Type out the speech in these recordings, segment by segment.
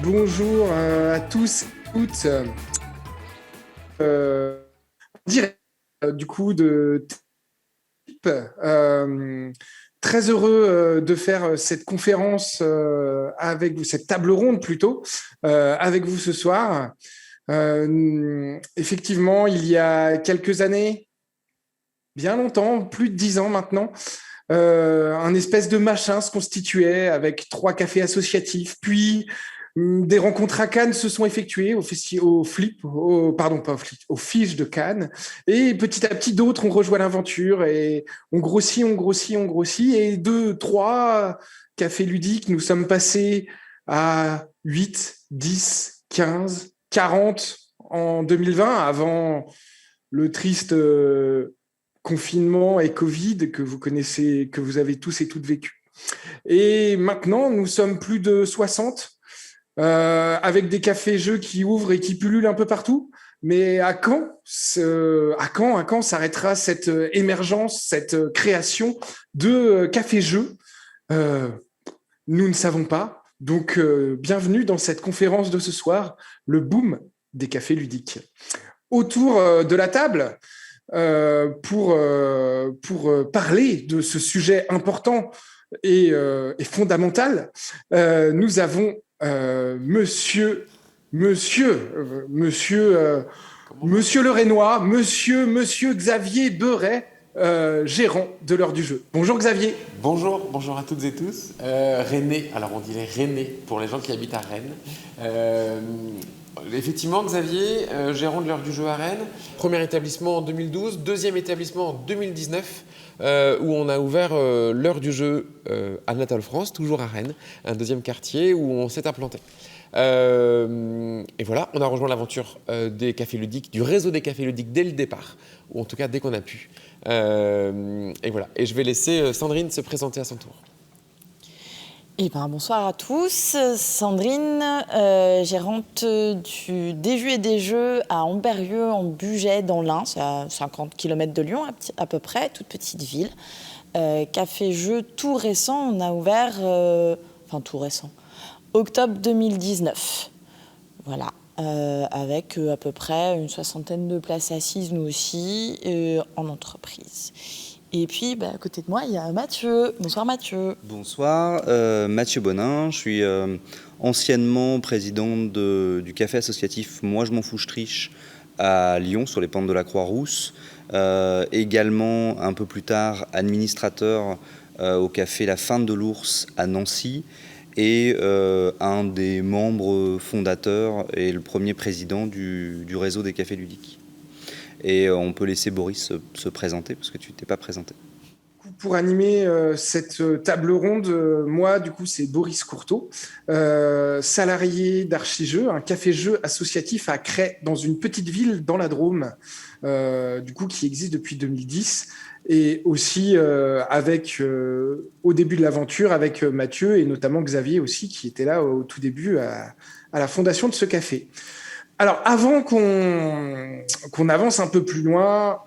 Bonjour à tous et toutes. Direct du coup de TIP. Très heureux de faire cette conférence avec vous, cette table ronde plutôt, avec vous ce soir. Effectivement, il y a quelques années, bien longtemps, plus de 10 ans maintenant, un espèce de machin se constituait avec 3 cafés associatifs, puis des rencontres à Cannes se sont effectuées au Flip, pardon, pas au Flip, au Fiche de Cannes. Et petit à petit, d'autres ont rejoint l'aventure et on grossit, on grossit, on grossit. Et 2, 3 cafés ludiques, nous sommes passés à 8, 10, 15, 40 en 2020, avant le triste confinement et Covid que vous connaissez, que vous avez tous et toutes vécu. Et maintenant, nous sommes plus de 60 avec des cafés-jeux qui ouvrent et qui pullulent un peu partout. Mais à quand s'arrêtera cette émergence, cette création de cafés-jeux Nous ne savons pas. Donc, bienvenue dans cette conférence de ce soir, le boom des cafés ludiques. Autour de la table, pour parler de ce sujet important et fondamental, nous avons Monsieur Le Rénois, Monsieur Xavier Beuret, gérant de l'heure du jeu. Bonjour Xavier. Bonjour à toutes et tous. René, alors on dirait René pour les gens qui habitent à Rennes. Effectivement, Xavier, gérant de l'heure du jeu à Rennes. Premier établissement en 2012, deuxième établissement en 2019, où on a ouvert l'heure du jeu à Natal France, toujours à Rennes, un deuxième quartier où on s'est implanté. Et voilà, on a rejoint l'aventure des cafés ludiques, du réseau des cafés ludiques dès le départ, ou en tout cas dès qu'on a pu. Et voilà, et je vais laisser Sandrine se présenter à son tour. Bonsoir à tous, Sandrine, gérante des jeux et des jeux à Amberieu en Bugey dans l'Ain, c'est à 50 km de Lyon à peu près, toute petite ville. Café-jeu tout récent, on a ouvert, tout récent, octobre 2019, voilà, avec à peu près une 60aine de places assises, nous aussi, en entreprise. Et puis, à côté de moi, il y a Mathieu. Bonsoir Mathieu. Bonsoir, Mathieu Bonin. Je suis anciennement président du café associatif Moi je m'en fous, je triche à Lyon, sur les pentes de la Croix-Rousse. Également, un peu plus tard, administrateur au café La Feinte de l'Ours à Nancy. Et un des membres fondateurs et le premier président du réseau des cafés ludiques. Et on peut laisser Boris se présenter, parce que tu ne t'es pas présenté. Pour animer cette table ronde, moi, du coup, c'est Boris Courteau, salarié d'Archijeux, un café-jeu associatif à Cray, dans une petite ville dans la Drôme, du coup, qui existe depuis 2010. Et aussi au début de l'aventure avec Mathieu et notamment Xavier aussi, qui était là au tout début à la fondation de ce café. Alors, avant qu'on avance un peu plus loin,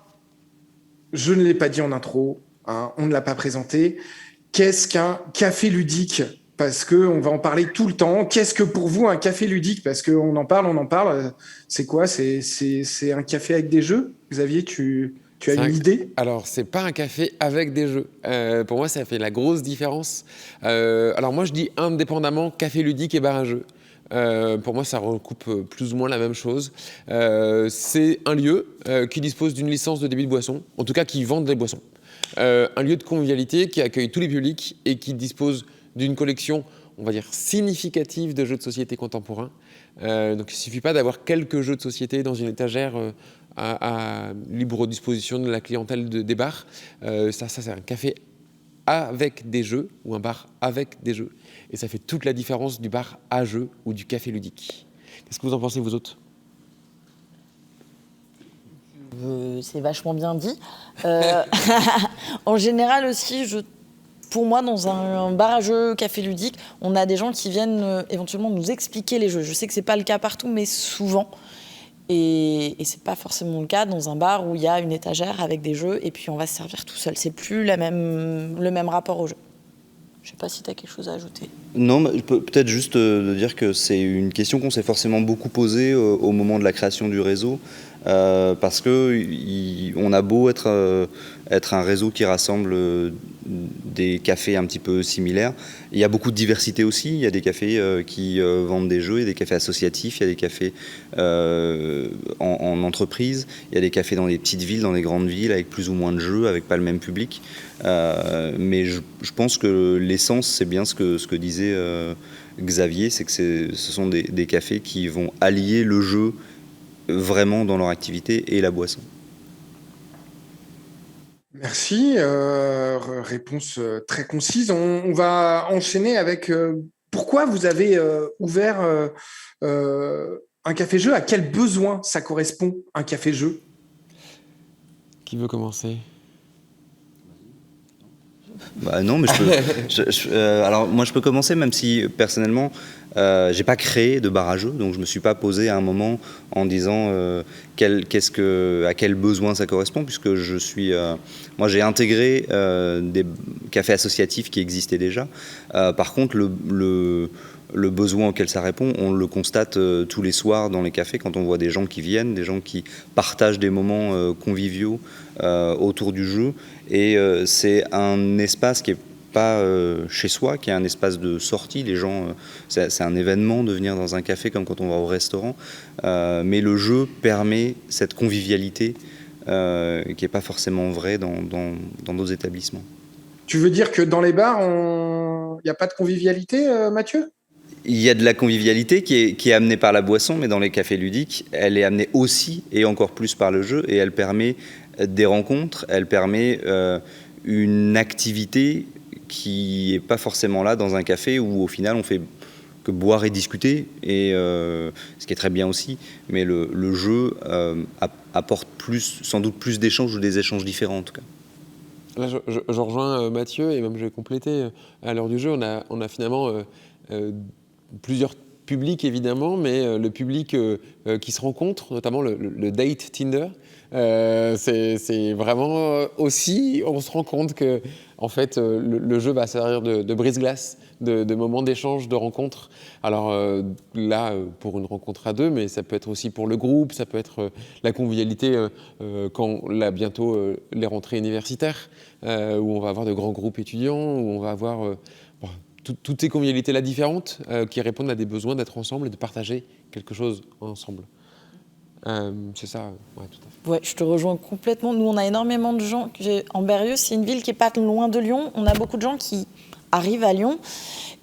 je ne l'ai pas dit en intro, hein, on ne l'a pas présenté. Qu'est-ce qu'un café ludique ? Parce qu'on va en parler tout le temps. Qu'est-ce que pour vous un café ludique ? Parce qu'on en parle. C'est quoi ? C'est un café avec des jeux ? Xavier, tu as une idée ? Alors, c'est pas un café avec des jeux. Pour moi, ça fait la grosse différence. Alors moi, je dis indépendamment café ludique et bar à jeux. Pour moi, ça recoupe plus ou moins la même chose. C'est un lieu qui dispose d'une licence de débit de boissons, en tout cas qui vend des boissons. Un lieu de convivialité qui accueille tous les publics et qui dispose d'une collection, on va dire, significative de jeux de société contemporains. Donc il ne suffit pas d'avoir quelques jeux de société dans une étagère à libre disposition de la clientèle des bars. Ça, c'est un café avec des jeux ou un bar avec des jeux. Et ça fait toute la différence du bar à jeux ou du café ludique. Qu'est-ce que vous en pensez, vous autres ? C'est vachement bien dit. En général aussi, pour moi, dans un bar à jeux, café ludique, on a des gens qui viennent éventuellement nous expliquer les jeux. Je sais que c'est pas le cas partout, mais souvent. Et c'est pas forcément le cas dans un bar où il y a une étagère avec des jeux et puis on va se servir tout seul. C'est plus le même rapport au jeu. Je ne sais pas si tu as quelque chose à ajouter. Non, mais peut-être juste de dire que c'est une question qu'on s'est forcément beaucoup posée au moment de la création du réseau, parce que on a beau être un réseau qui rassemble des cafés un petit peu similaires, il y a beaucoup de diversité aussi. Il y a des cafés qui vendent des jeux, il y a des cafés associatifs, il y a des cafés en entreprise, il y a des cafés dans des petites villes, dans des grandes villes, avec plus ou moins de jeux, avec pas le même public. Mais je pense que l'essence, c'est bien ce que disait Xavier, c'est que ce sont des cafés qui vont allier le jeu vraiment dans leur activité et la boisson. Merci, réponse très concise. On va enchaîner avec pourquoi vous avez ouvert un café-jeu, à quel besoin ça correspond, un café-jeu? Qui veut commencer? Bah non, mais alors moi je peux commencer, même si personnellement j'ai pas créé de bar à jeux, donc je me suis pas posé à un moment en disant à quel besoin ça correspond, puisque moi j'ai intégré des cafés associatifs qui existaient déjà. Par contre le besoin auquel ça répond, on le constate tous les soirs dans les cafés quand on voit des gens qui viennent, des gens qui partagent des moments conviviaux autour du jeu. Et c'est un espace qui est pas chez soi, qui est un espace de sortie. Les gens, c'est un événement de venir dans un café comme quand on va au restaurant. Mais le jeu permet cette convivialité qui n'est pas forcément vraie dans d'autres établissements. Tu veux dire que dans les bars, il n'y a pas de convivialité, Mathieu? Il y a de la convivialité qui est amenée par la boisson, mais dans les cafés ludiques, elle est amenée aussi et encore plus par le jeu, et elle permet des rencontres, elle permet une activité qui n'est pas forcément là dans un café où au final on fait que boire et discuter, et ce qui est très bien aussi, mais le jeu apporte sans doute plus d'échanges ou des échanges différents en tout cas. Là, je rejoins Mathieu, et même je vais compléter. À l'heure du jeu, on a finalement plusieurs publics évidemment, mais le public qui se rencontre, notamment le date Tinder, c'est vraiment aussi, on se rend compte que en fait, le jeu va servir de brise-glace, de moments d'échange, de rencontres. Alors là, pour une rencontre à deux, mais ça peut être aussi pour le groupe, ça peut être la convivialité quand là, bientôt les rentrées universitaires, où on va avoir de grands groupes étudiants, où on va avoir toutes ces convivialités-là différentes qui répondent à des besoins d'être ensemble et de partager quelque chose ensemble. C'est ça, ouais, tout à fait. Ouais, je te rejoins complètement. Nous, on a énormément de gens. Amberieu, c'est une ville qui n'est pas loin de Lyon. On a beaucoup de gens qui arrivent à Lyon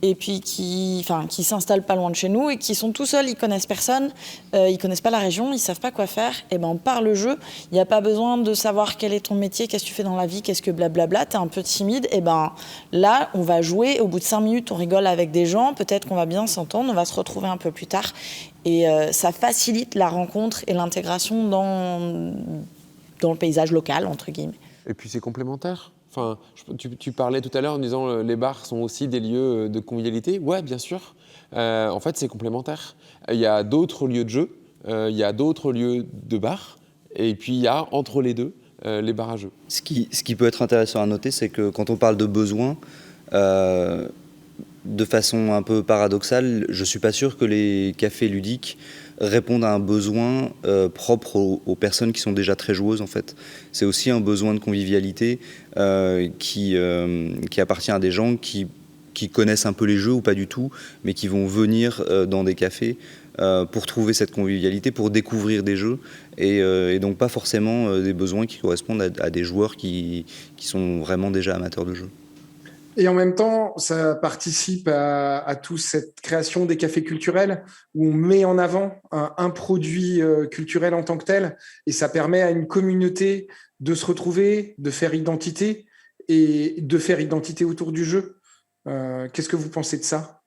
et puis qui s'installent pas loin de chez nous et qui sont tout seuls, ils connaissent personne, ils connaissent pas la région, ils savent pas quoi faire. Et ben par le jeu, il n'y a pas besoin de savoir quel est ton métier, qu'est-ce que tu fais dans la vie, qu'est-ce que blablabla, t'es un peu timide, et ben là on va jouer, au bout de 5 minutes on rigole avec des gens, peut-être qu'on va bien s'entendre, on va se retrouver un peu plus tard, et ça facilite la rencontre et l'intégration dans le paysage local, entre guillemets. Et puis c'est complémentaire. Enfin, tu parlais tout à l'heure en disant les bars sont aussi des lieux de convivialité. Ouais, bien sûr. En fait, c'est complémentaire. Il y a d'autres lieux de jeu, il y a d'autres lieux de bars, et puis il y a entre les deux les bars à jeux. Ce qui peut être intéressant à noter, c'est que quand on parle de besoins, de façon un peu paradoxale, je ne suis pas sûr que les cafés ludiques répondent à un besoin propre aux personnes qui sont déjà très joueuses en fait. C'est aussi un besoin de convivialité qui appartient à des gens qui connaissent un peu les jeux ou pas du tout, mais qui vont venir dans des cafés pour trouver cette convivialité, pour découvrir des jeux, et donc pas forcément des besoins qui correspondent à des joueurs qui sont vraiment déjà amateurs de jeux. Et en même temps, ça participe à toute cette création des cafés culturels où on met en avant un produit culturel en tant que tel, et ça permet à une communauté de se retrouver, de faire identité et de faire identité autour du jeu. Qu'est-ce que vous pensez de ça?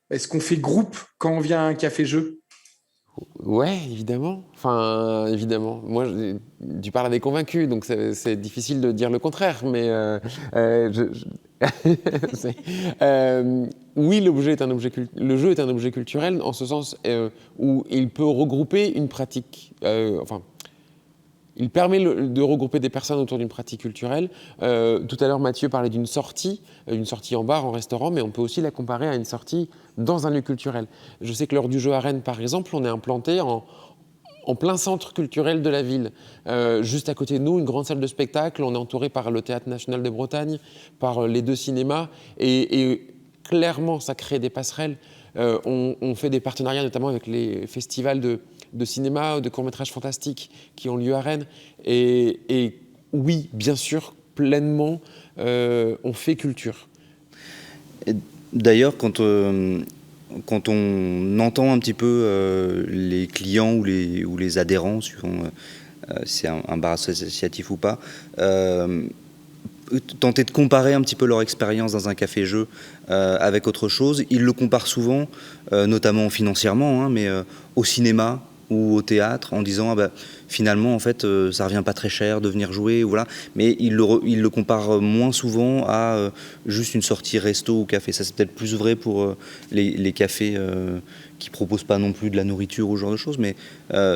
Est-ce qu'on fait groupe quand on vient à un café-jeu? Ouais, évidemment. Enfin, évidemment. Moi, tu parles à des convaincus, donc c'est difficile de dire le contraire. Mais oui, le jeu est un objet culturel en ce sens où il peut regrouper une pratique. il permet de regrouper des personnes autour d'une pratique culturelle. Tout à l'heure, Mathieu parlait d'une sortie en bar, en restaurant, mais on peut aussi la comparer à une sortie dans un lieu culturel. Je sais que l'heure du jeu à Rennes, par exemple, on est implanté en plein centre culturel de la ville. Juste à côté de nous, une grande salle de spectacle. On est entouré par le Théâtre National de Bretagne, par les 2 cinémas. Et clairement, ça crée des passerelles. On fait des partenariats, notamment avec les festivals de cinéma ou de courts-métrages fantastiques qui ont lieu à Rennes. Et oui, bien sûr, pleinement, on fait culture. Et d'ailleurs, quand on entend un petit peu les clients ou les adhérents, suivant si c'est un bar associatif ou pas, tenter de comparer un petit peu leur expérience dans un café-jeu avec autre chose. Ils le comparent souvent, notamment financièrement, mais au cinéma ou au théâtre, en disant finalement en fait ça revient pas très cher de venir jouer, voilà. Mais ils le comparent moins souvent à juste une sortie resto ou café. Ça c'est peut-être plus vrai pour les cafés qui proposent pas non plus de la nourriture ou ce genre de choses, mais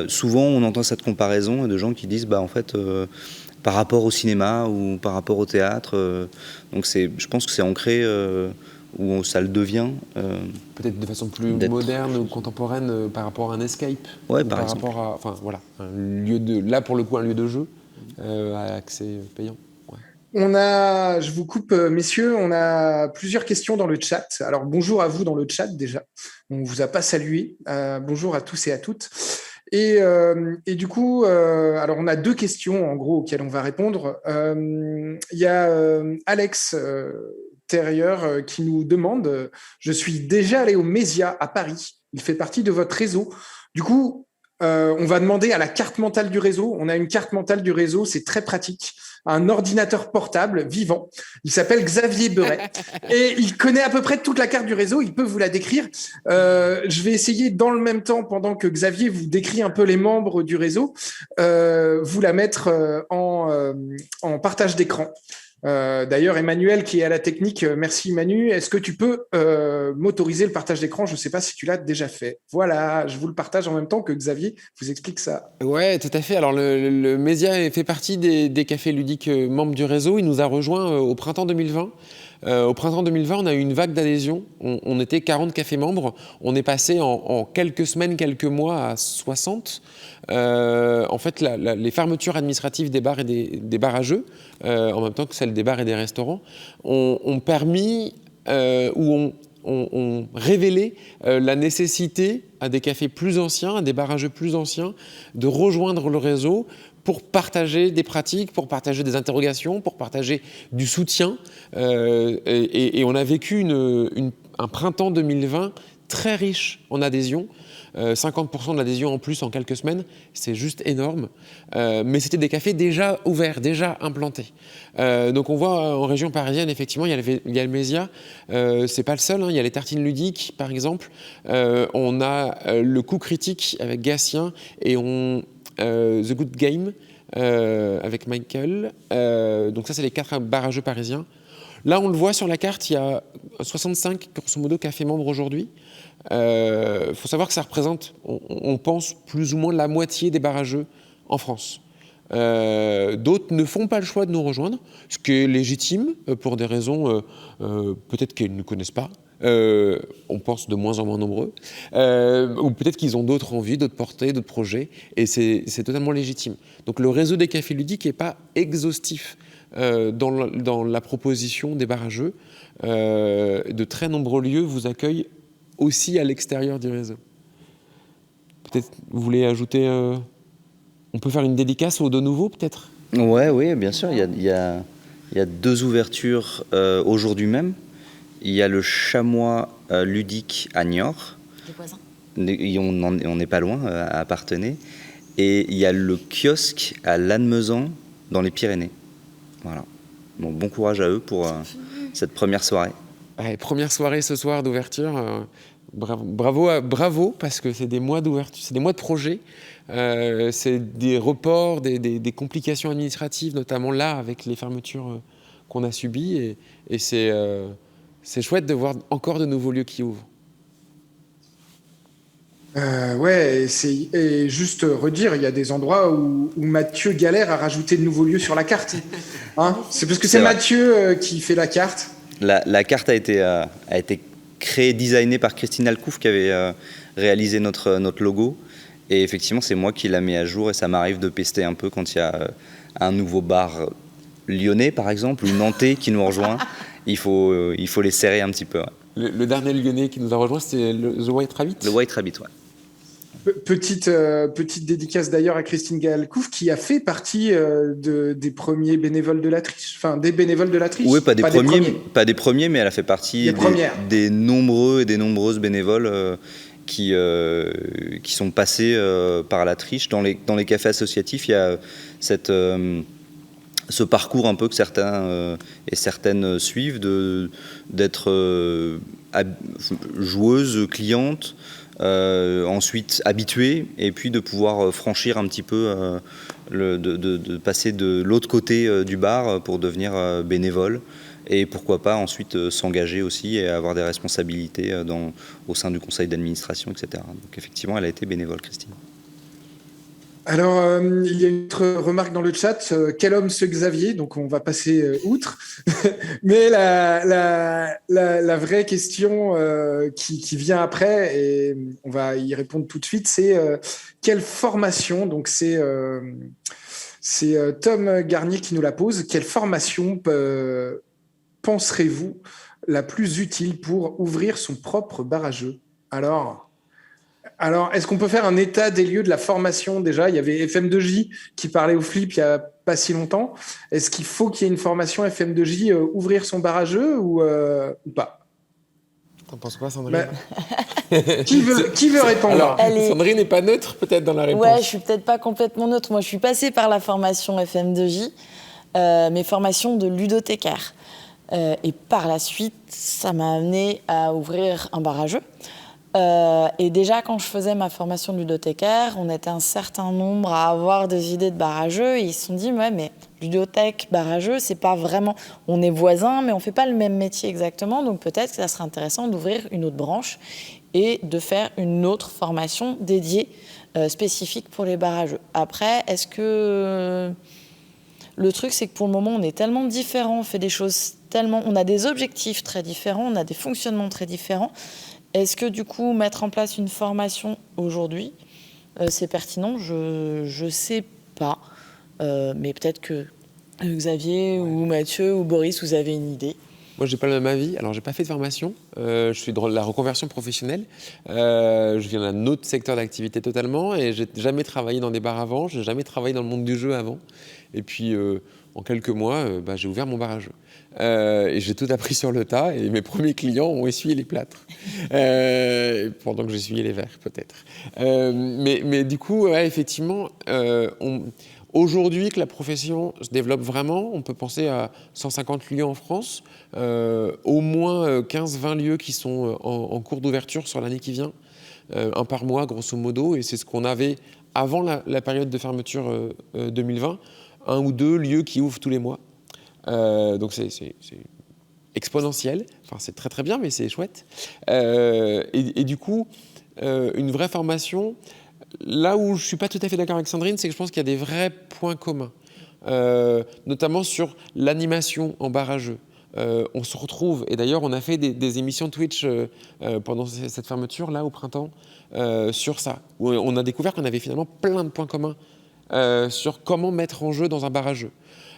souvent on entend cette comparaison de gens qui disent en fait par rapport au cinéma ou par rapport au théâtre. Donc je pense que c'est ancré où ça le devient. Peut-être de façon plus moderne ou contemporaine par rapport à un escape. Ouais, par exemple. rapport à, enfin voilà, là pour le coup un lieu de jeu à accès payant. Ouais. Je vous coupe, messieurs, on a plusieurs questions dans le chat. Alors, bonjour à vous dans le chat déjà. On ne vous a pas salué. Bonjour à tous et à toutes. Et du coup, alors on a 2 questions en gros auxquelles on va répondre. Il y a Alex Terrier qui nous demande je suis déjà allé au Mésia à Paris. Il fait partie de votre réseau. Du coup, on va demander à la carte mentale du réseau. On a une carte mentale du réseau, c'est très pratique. Un ordinateur portable vivant. Il s'appelle Xavier Beuret et il connaît à peu près toute la carte du réseau. Il peut vous la décrire. Je vais essayer dans le même temps, pendant que Xavier vous décrit un peu les membres du réseau, vous la mettre en partage d'écran. D'ailleurs, Emmanuel qui est à la technique, merci Manu. Est-ce que tu peux m'autoriser le partage d'écran? Je ne sais pas si tu l'as déjà fait. Voilà, je vous le partage en même temps que Xavier vous explique ça. Ouais, tout à fait. Alors le Mésia fait partie des cafés ludiques membres du réseau. Il nous a rejoints au printemps 2020. Au printemps 2020, on a eu une vague d'adhésion. On était 40 cafés membres. On est passé en quelques semaines, quelques mois à 60. En fait, les fermetures administratives des bars et des bars à jeux, en même temps que celles des bars et des restaurants, ont permis ou ont révélé la nécessité à des cafés plus anciens, à des bars à jeux plus anciens, de rejoindre le réseau pour partager des pratiques, pour partager des interrogations, pour partager du soutien. Et on a vécu un printemps 2020 très riche en adhésion. 50% de l'adhésion en plus en quelques semaines, c'est juste énorme. Mais c'était des cafés déjà ouverts, déjà implantés. Donc on voit en région parisienne, effectivement, il y a le Mésia. C'est pas le seul, il y a les tartines ludiques, par exemple. On a le coup critique avec Gatien et The Good Game avec Michael. Donc ça, c'est les 4 bars à jeux parisiens. Là, on le voit sur la carte, il y a 65, grosso modo, cafés membres aujourd'hui. Faut savoir que ça représente, on pense, plus ou moins la moitié des bars à jeux en France. D'autres ne font pas le choix de nous rejoindre, ce qui est légitime pour des raisons peut-être qu'ils ne connaissent pas. On pense de moins en moins nombreux, ou peut-être qu'ils ont d'autres envies, d'autres portées, d'autres projets, et c'est totalement légitime. Donc le réseau des cafés ludiques n'est pas exhaustif dans la proposition des bars à jeux. De très nombreux lieux vous accueillent aussi à l'extérieur du réseau. Peut-être vous voulez ajouter... on peut faire une dédicace aux 2 nouveaux, peut-être? Oui, bien sûr. Il y a 2 ouvertures aujourd'hui même. Il y a le Chamois ludique à Niort. Les voisins. On n'est pas loin, à Parthenay. Et il y a le kiosque à Lannemezan, dans les Pyrénées. Voilà. Bon courage à eux pour cette première soirée. Ouais, première soirée ce soir d'ouverture. Bravo, parce que c'est des mois d'ouverture, c'est des mois de projet. C'est des reports, des complications administratives, notamment là, avec les fermetures qu'on a subies. Et c'est chouette de voir encore de nouveaux lieux qui ouvrent. Ouais, et juste redire, il y a des endroits où Mathieu galère à rajouter de nouveaux lieux sur la carte. Hein, c'est parce que c'est C'est vrai. Mathieu qui fait la carte. La carte a été créée, designée par Christine Alcouf qui avait réalisé notre logo. Et effectivement, c'est moi qui la mets à jour et ça m'arrive de pester un peu quand il y a un nouveau bar lyonnais, par exemple, ou nantais qui nous rejoint. Il faut les serrer un petit peu. Ouais. Le dernier Lyonnais qui nous a rejoint, c'était The White Rabbit. Le White Rabbit, ouais. Petite dédicace d'ailleurs à Christine Galcouf qui a fait partie des premiers bénévoles de la triche, enfin des bénévoles de la triche. Oui, pas des premiers, mais elle a fait partie des nombreux et des nombreuses bénévoles qui sont passés par la triche. Dans les cafés associatifs, il y a ce parcours un peu que certains et certaines suivent d'être joueuses, clientes, ensuite habituées, et puis de pouvoir franchir un petit peu, de passer de l'autre côté du bar pour devenir bénévole. Et pourquoi pas ensuite s'engager aussi et avoir des responsabilités au sein du conseil d'administration, etc. Donc effectivement, elle a été bénévole, Christine. Alors, il y a une autre remarque dans le chat. Quel homme ce Xavier? Donc, on va passer outre. Mais la vraie question qui vient après, et on va y répondre tout de suite, c'est quelle formation? Donc, c'est Tom Garnier qui nous la pose. Quelle formation penserez-vous la plus utile pour ouvrir son propre bar à jeux? Alors, est-ce qu'on peut faire un état des lieux de la formation déjà? Il y avait FM2J qui parlait au flip il n'y a pas si longtemps. Est-ce qu'il faut qu'il y ait une formation FM2J ouvrir son bar à jeux ou pas? T'en penses quoi, Sandrine? Qui veut répondre? Alors, Sandrine n'est pas neutre peut-être dans la réponse. Ouais, je suis peut-être pas complètement neutre. Moi, je suis passée par la formation FM2J, mes formations de ludothécaire. Et par la suite, ça m'a amené à ouvrir un bar à jeux. Et déjà, quand je faisais ma formation de ludothécaire, on était un certain nombre à avoir des idées de bar à jeux. Et ils se sont dit, ouais, mais ludothèque, bar à jeux, c'est pas vraiment... On est voisins, mais on fait pas le même métier exactement. Donc peut-être que ça serait intéressant d'ouvrir une autre branche et de faire une autre formation dédiée, spécifique pour les bars à jeux. Après, est-ce que... Le truc, c'est que pour le moment, on est tellement différents, on fait des choses tellement... On a des objectifs très différents, on a des fonctionnements très différents. Est-ce que du coup, mettre en place une formation aujourd'hui, c'est pertinent? Je sais pas. Mais peut-être que Xavier ou Mathieu ou Boris, vous avez une idée. Moi, j'ai pas le même avis. Alors, j'ai pas fait de formation. Je suis de la reconversion professionnelle. Je viens d'un autre secteur d'activité totalement et j'ai jamais travaillé dans des bars avant. J'ai jamais travaillé dans le monde du jeu avant. Et puis, en quelques mois, j'ai ouvert mon bar à jeux. Et j'ai tout appris sur le tas et mes premiers clients ont essuyé les plâtres pendant que j'essuyais les verres peut-être. Mais du coup, ouais, effectivement, aujourd'hui que la profession se développe vraiment, on peut penser à 150 lieux en France, au moins 15-20 lieux qui sont en cours d'ouverture sur l'année qui vient, un par mois grosso modo, et c'est ce qu'on avait avant la période de fermeture 2020, un ou deux lieux qui ouvrent tous les mois. Donc c'est exponentiel, enfin c'est très très bien, mais c'est chouette. Et du coup, une vraie formation, là où je ne suis pas tout à fait d'accord avec Sandrine, c'est que je pense qu'il y a des vrais points communs, notamment sur l'animation en bar à jeux. On se retrouve, et d'ailleurs on a fait des émissions Twitch pendant cette fermeture, là au printemps, sur ça, où on a découvert qu'on avait finalement plein de points communs sur comment mettre en jeu dans un bar à jeux.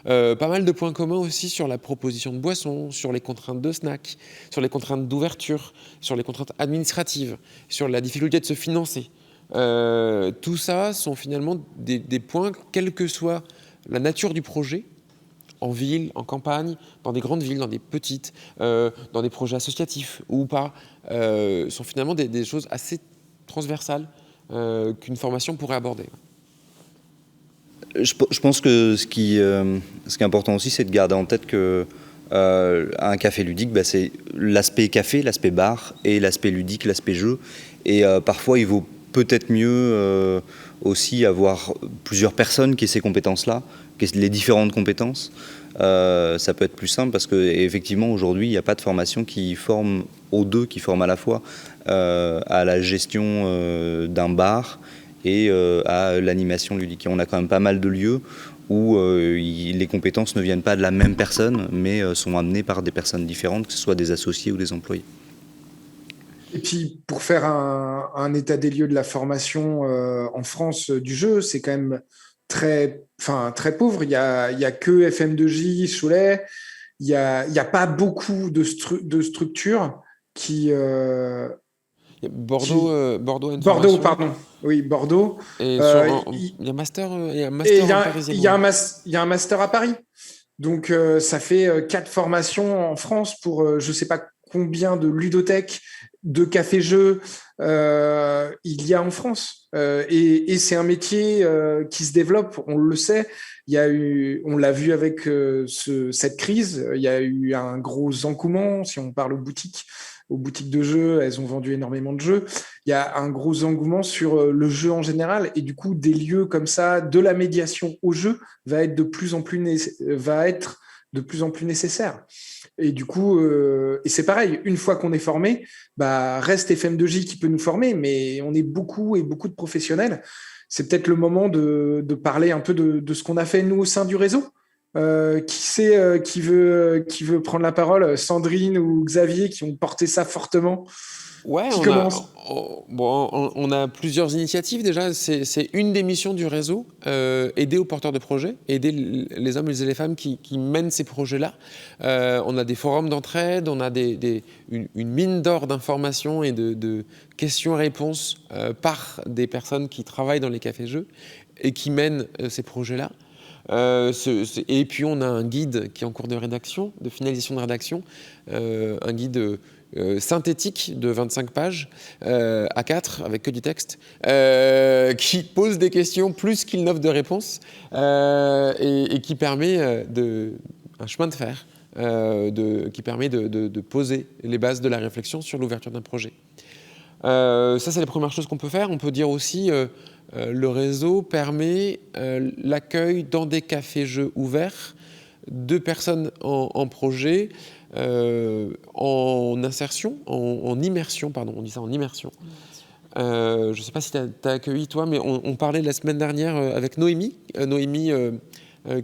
Pas mal de points communs aussi sur la proposition de boissons, sur les contraintes de snack, sur les contraintes d'ouverture, sur les contraintes administratives, sur la difficulté de se financer. Tout ça sont finalement des points, quelle que soit la nature du projet, en ville, en campagne, dans des grandes villes, dans des petites, dans des projets associatifs ou pas, sont finalement des choses assez transversales qu'une formation pourrait aborder. Je pense que ce qui est important aussi, c'est de garder en tête que un café ludique, c'est l'aspect café, l'aspect bar et l'aspect ludique, l'aspect jeu. Et parfois, il vaut peut-être mieux aussi avoir plusieurs personnes qui aient ces compétences-là, qui aient les différentes compétences. Ça peut être plus simple parce qu'effectivement, aujourd'hui, il n'y a pas de formation qui forme aux deux, qui forme à la fois à la gestion d'un bar et à l'animation ludique. Et on a quand même pas mal de lieux où les compétences ne viennent pas de la même personne, mais sont amenées par des personnes différentes, que ce soit des associés ou des employés. Et puis, pour faire un état des lieux de la formation en France du jeu, c'est quand même très pauvre. Il y a que FM2J, Cholet. Il y a pas beaucoup de structures qui... Bordeaux a une Bordeaux, formation. pardon. Oui, Bordeaux. Et il y a un master Et en parisien. il y a un master à Paris. Donc, ça fait 4 formations en France pour je ne sais pas combien de ludothèques, de cafés-jeux il y a en France. Et c'est un métier qui se développe, on le sait. On l'a vu avec cette crise, il y a eu un gros engouement, si on parle aux boutiques de jeux, elles ont vendu énormément de jeux. Il y a un gros engouement sur le jeu en général, et du coup, des lieux comme ça, de la médiation au jeu, va être de plus en plus nécessaire. Et du coup, et c'est pareil, une fois qu'on est formé, reste FM2J qui peut nous former, mais on est beaucoup de professionnels. C'est peut-être le moment de parler un peu de ce qu'on a fait, nous, au sein du réseau. Qui veut prendre la parole? Sandrine ou Xavier qui ont porté ça fortement? Ouais, Qui commence? on a plusieurs initiatives déjà. C'est une des missions du réseau, aider aux porteurs de projets, aider les hommes et les femmes qui mènent ces projets-là. On a des forums d'entraide, on a une mine d'or d'informations et de questions-réponses par des personnes qui travaillent dans les cafés-jeux et qui mènent ces projets-là. Et puis on a un guide qui est en cours de rédaction, de finalisation de rédaction, un guide synthétique de 25 pages, A4, avec que du texte, qui pose des questions plus qu'il n'offre de réponses, et qui permet un chemin de fer, qui permet de poser les bases de la réflexion sur l'ouverture d'un projet. Ça, c'est la première chose qu'on peut faire. On peut dire aussi le réseau permet l'accueil dans des cafés-jeux ouverts de personnes en projet, en insertion, en immersion, pardon, on dit ça en immersion. Je ne sais pas si tu as accueilli toi, mais on parlait la semaine dernière avec Noémie,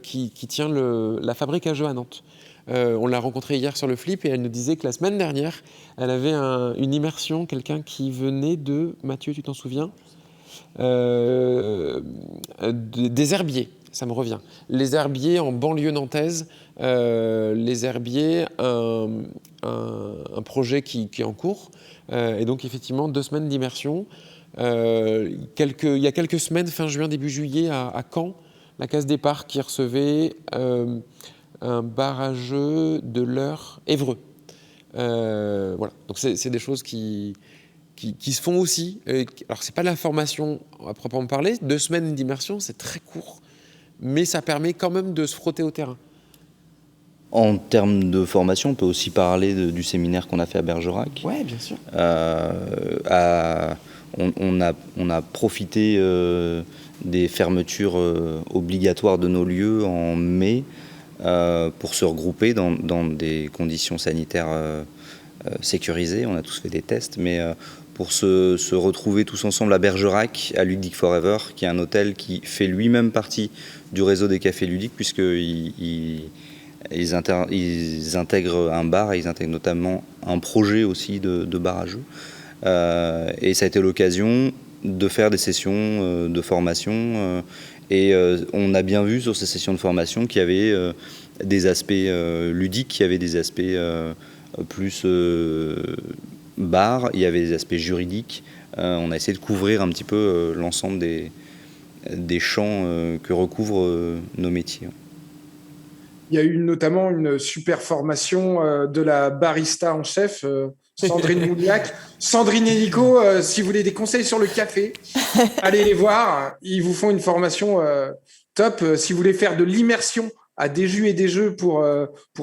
qui tient la fabrique à jeux à Nantes. On l'a rencontrée hier sur le Flip et elle nous disait que la semaine dernière, elle avait une immersion, quelqu'un qui venait de, Mathieu, tu t'en souviens, des herbiers, ça me revient. Les herbiers en banlieue nantaise, les herbiers, un projet qui est en cours, et donc effectivement 2 semaines d'immersion. Il y a quelques semaines, fin juin, début juillet, à Caen, la Case Départ qui recevait un bar à jeux de l'Eure Évreux. Voilà, donc c'est des choses qui se font aussi. Alors, c'est pas la formation à proprement parler. 2 semaines d'immersion, c'est très court, mais ça permet quand même de se frotter au terrain. En termes de formation, on peut aussi parler du séminaire qu'on a fait à Bergerac. Oui, bien sûr. On a profité des fermetures obligatoires de nos lieux en mai pour se regrouper dans des conditions sanitaires sécurisées. On a tous fait des tests, mais pour se retrouver tous ensemble à Bergerac, à Ludic Forever, qui est un hôtel qui fait lui-même partie du réseau des cafés ludiques, puisqu'ils intègrent un bar et ils intègrent notamment un projet aussi de bar à jeux. Et ça a été l'occasion de faire des sessions de formation. Et on a bien vu sur ces sessions de formation qu'il y avait des aspects ludiques, qu'il y avait des aspects plus bar, il y avait des aspects juridiques. On a essayé de couvrir un petit peu l'ensemble des champs que recouvrent nos métiers. Il y a eu notamment une super formation de la barista en chef, Sandrine Mouliac. Sandrine et Nico, si vous voulez des conseils sur le café, allez les voir. Ils vous font une formation top. Si vous voulez faire de l'immersion à des jus et des jeux pour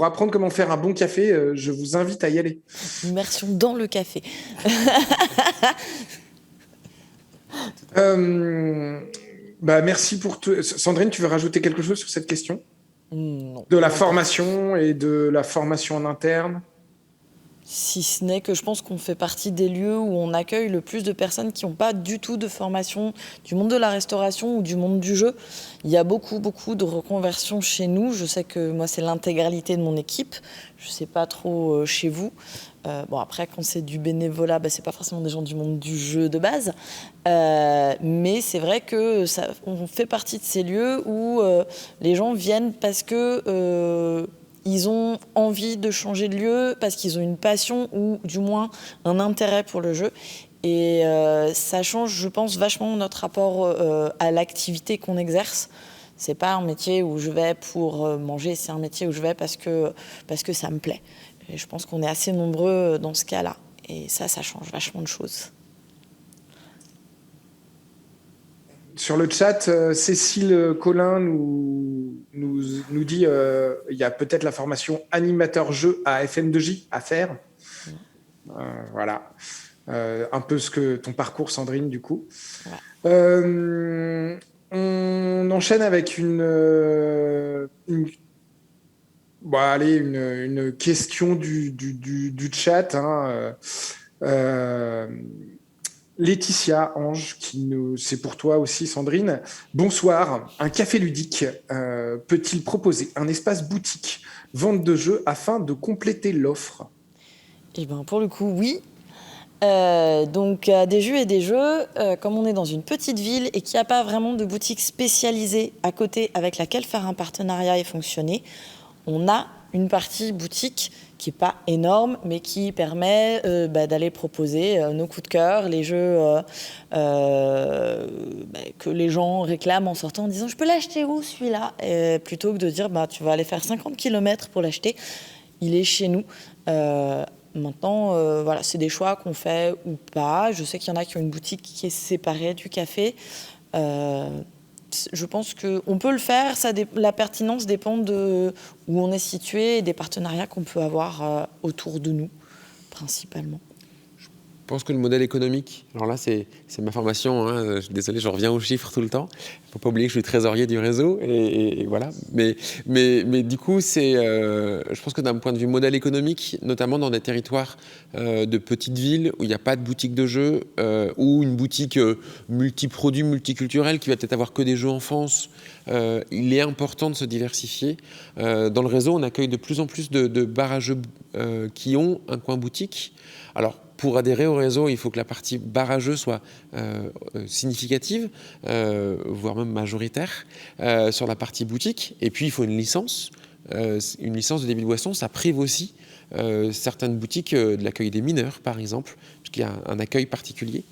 apprendre comment faire un bon café, je vous invite à y aller. Immersion dans le café. Tout Merci pour tout. Sandrine, tu veux rajouter quelque chose sur cette question Non. de la Non, pas. formation et de la formation en interne? Si ce n'est que je pense qu'on fait partie des lieux où on accueille le plus de personnes qui n'ont pas du tout de formation du monde de la restauration ou du monde du jeu. Il y a beaucoup, beaucoup de reconversions chez nous. Je sais que moi, c'est l'intégralité de mon équipe. Je ne sais pas trop chez vous. Bon, après, quand c'est du bénévolat, c'est pas forcément des gens du monde du jeu de base. Mais c'est vrai que on fait partie de ces lieux où les gens viennent parce que ils ont envie de changer de lieu, parce qu'ils ont une passion ou du moins un intérêt pour le jeu. Et ça change, je pense, vachement notre rapport à l'activité qu'on exerce. C'est pas un métier où je vais pour manger, c'est un métier où je vais parce que ça me plaît. Et je pense qu'on est assez nombreux dans ce cas-là. Et ça change vachement de choses. Sur le chat, Cécile Collin nous dit il y a peut-être la formation animateur jeu à FM2J à faire. Voilà. Un peu ce que ton parcours, Sandrine, du coup. Ouais. On enchaîne avec une question du chat. Laetitia Ange, c'est pour toi aussi, Sandrine. Bonsoir. Un café ludique peut-il proposer un espace boutique, vente de jeux afin de compléter l'offre? Et pour le coup, oui. Donc, des jeux et des jeux, comme on est dans une petite ville et qu'il n'y a pas vraiment de boutique spécialisée à côté avec laquelle faire un partenariat et fonctionner, on a une partie boutique qui n'est pas énorme, mais qui permet d'aller proposer nos coups de cœur, les jeux que les gens réclament en sortant en disant « je peux l'acheter où celui-là ?» plutôt que de dire tu vas aller faire 50 km pour l'acheter, il est chez nous. Maintenant, voilà, c'est des choix qu'on fait ou pas. Je sais qu'il y en a qui ont une boutique qui est séparée du café. Je pense qu'on peut le faire. La pertinence dépend de où on est situé et des partenariats qu'on peut avoir autour de nous, principalement. Je pense que le modèle économique, alors là c'est ma formation, je suis désolé, je reviens aux chiffres tout le temps. Il ne faut pas oublier que je suis trésorier du réseau et voilà. Mais du coup, je pense que d'un point de vue modèle économique, notamment dans des territoires de petites villes où il n'y a pas de boutique de jeux ou une boutique multiproduit, multiculturelle qui va peut-être avoir que des jeux enfance, il est important de se diversifier. Dans le réseau, on accueille de plus en plus de bars à jeux qui ont un coin boutique. Alors, pour adhérer au réseau, il faut que la partie bar à jeux soit significative, voire même majoritaire, sur la partie boutique. Et puis, il faut une licence de débit de boisson. Ça prive aussi certaines boutiques de l'accueil des mineurs, par exemple, puisqu'il y a un accueil particulier.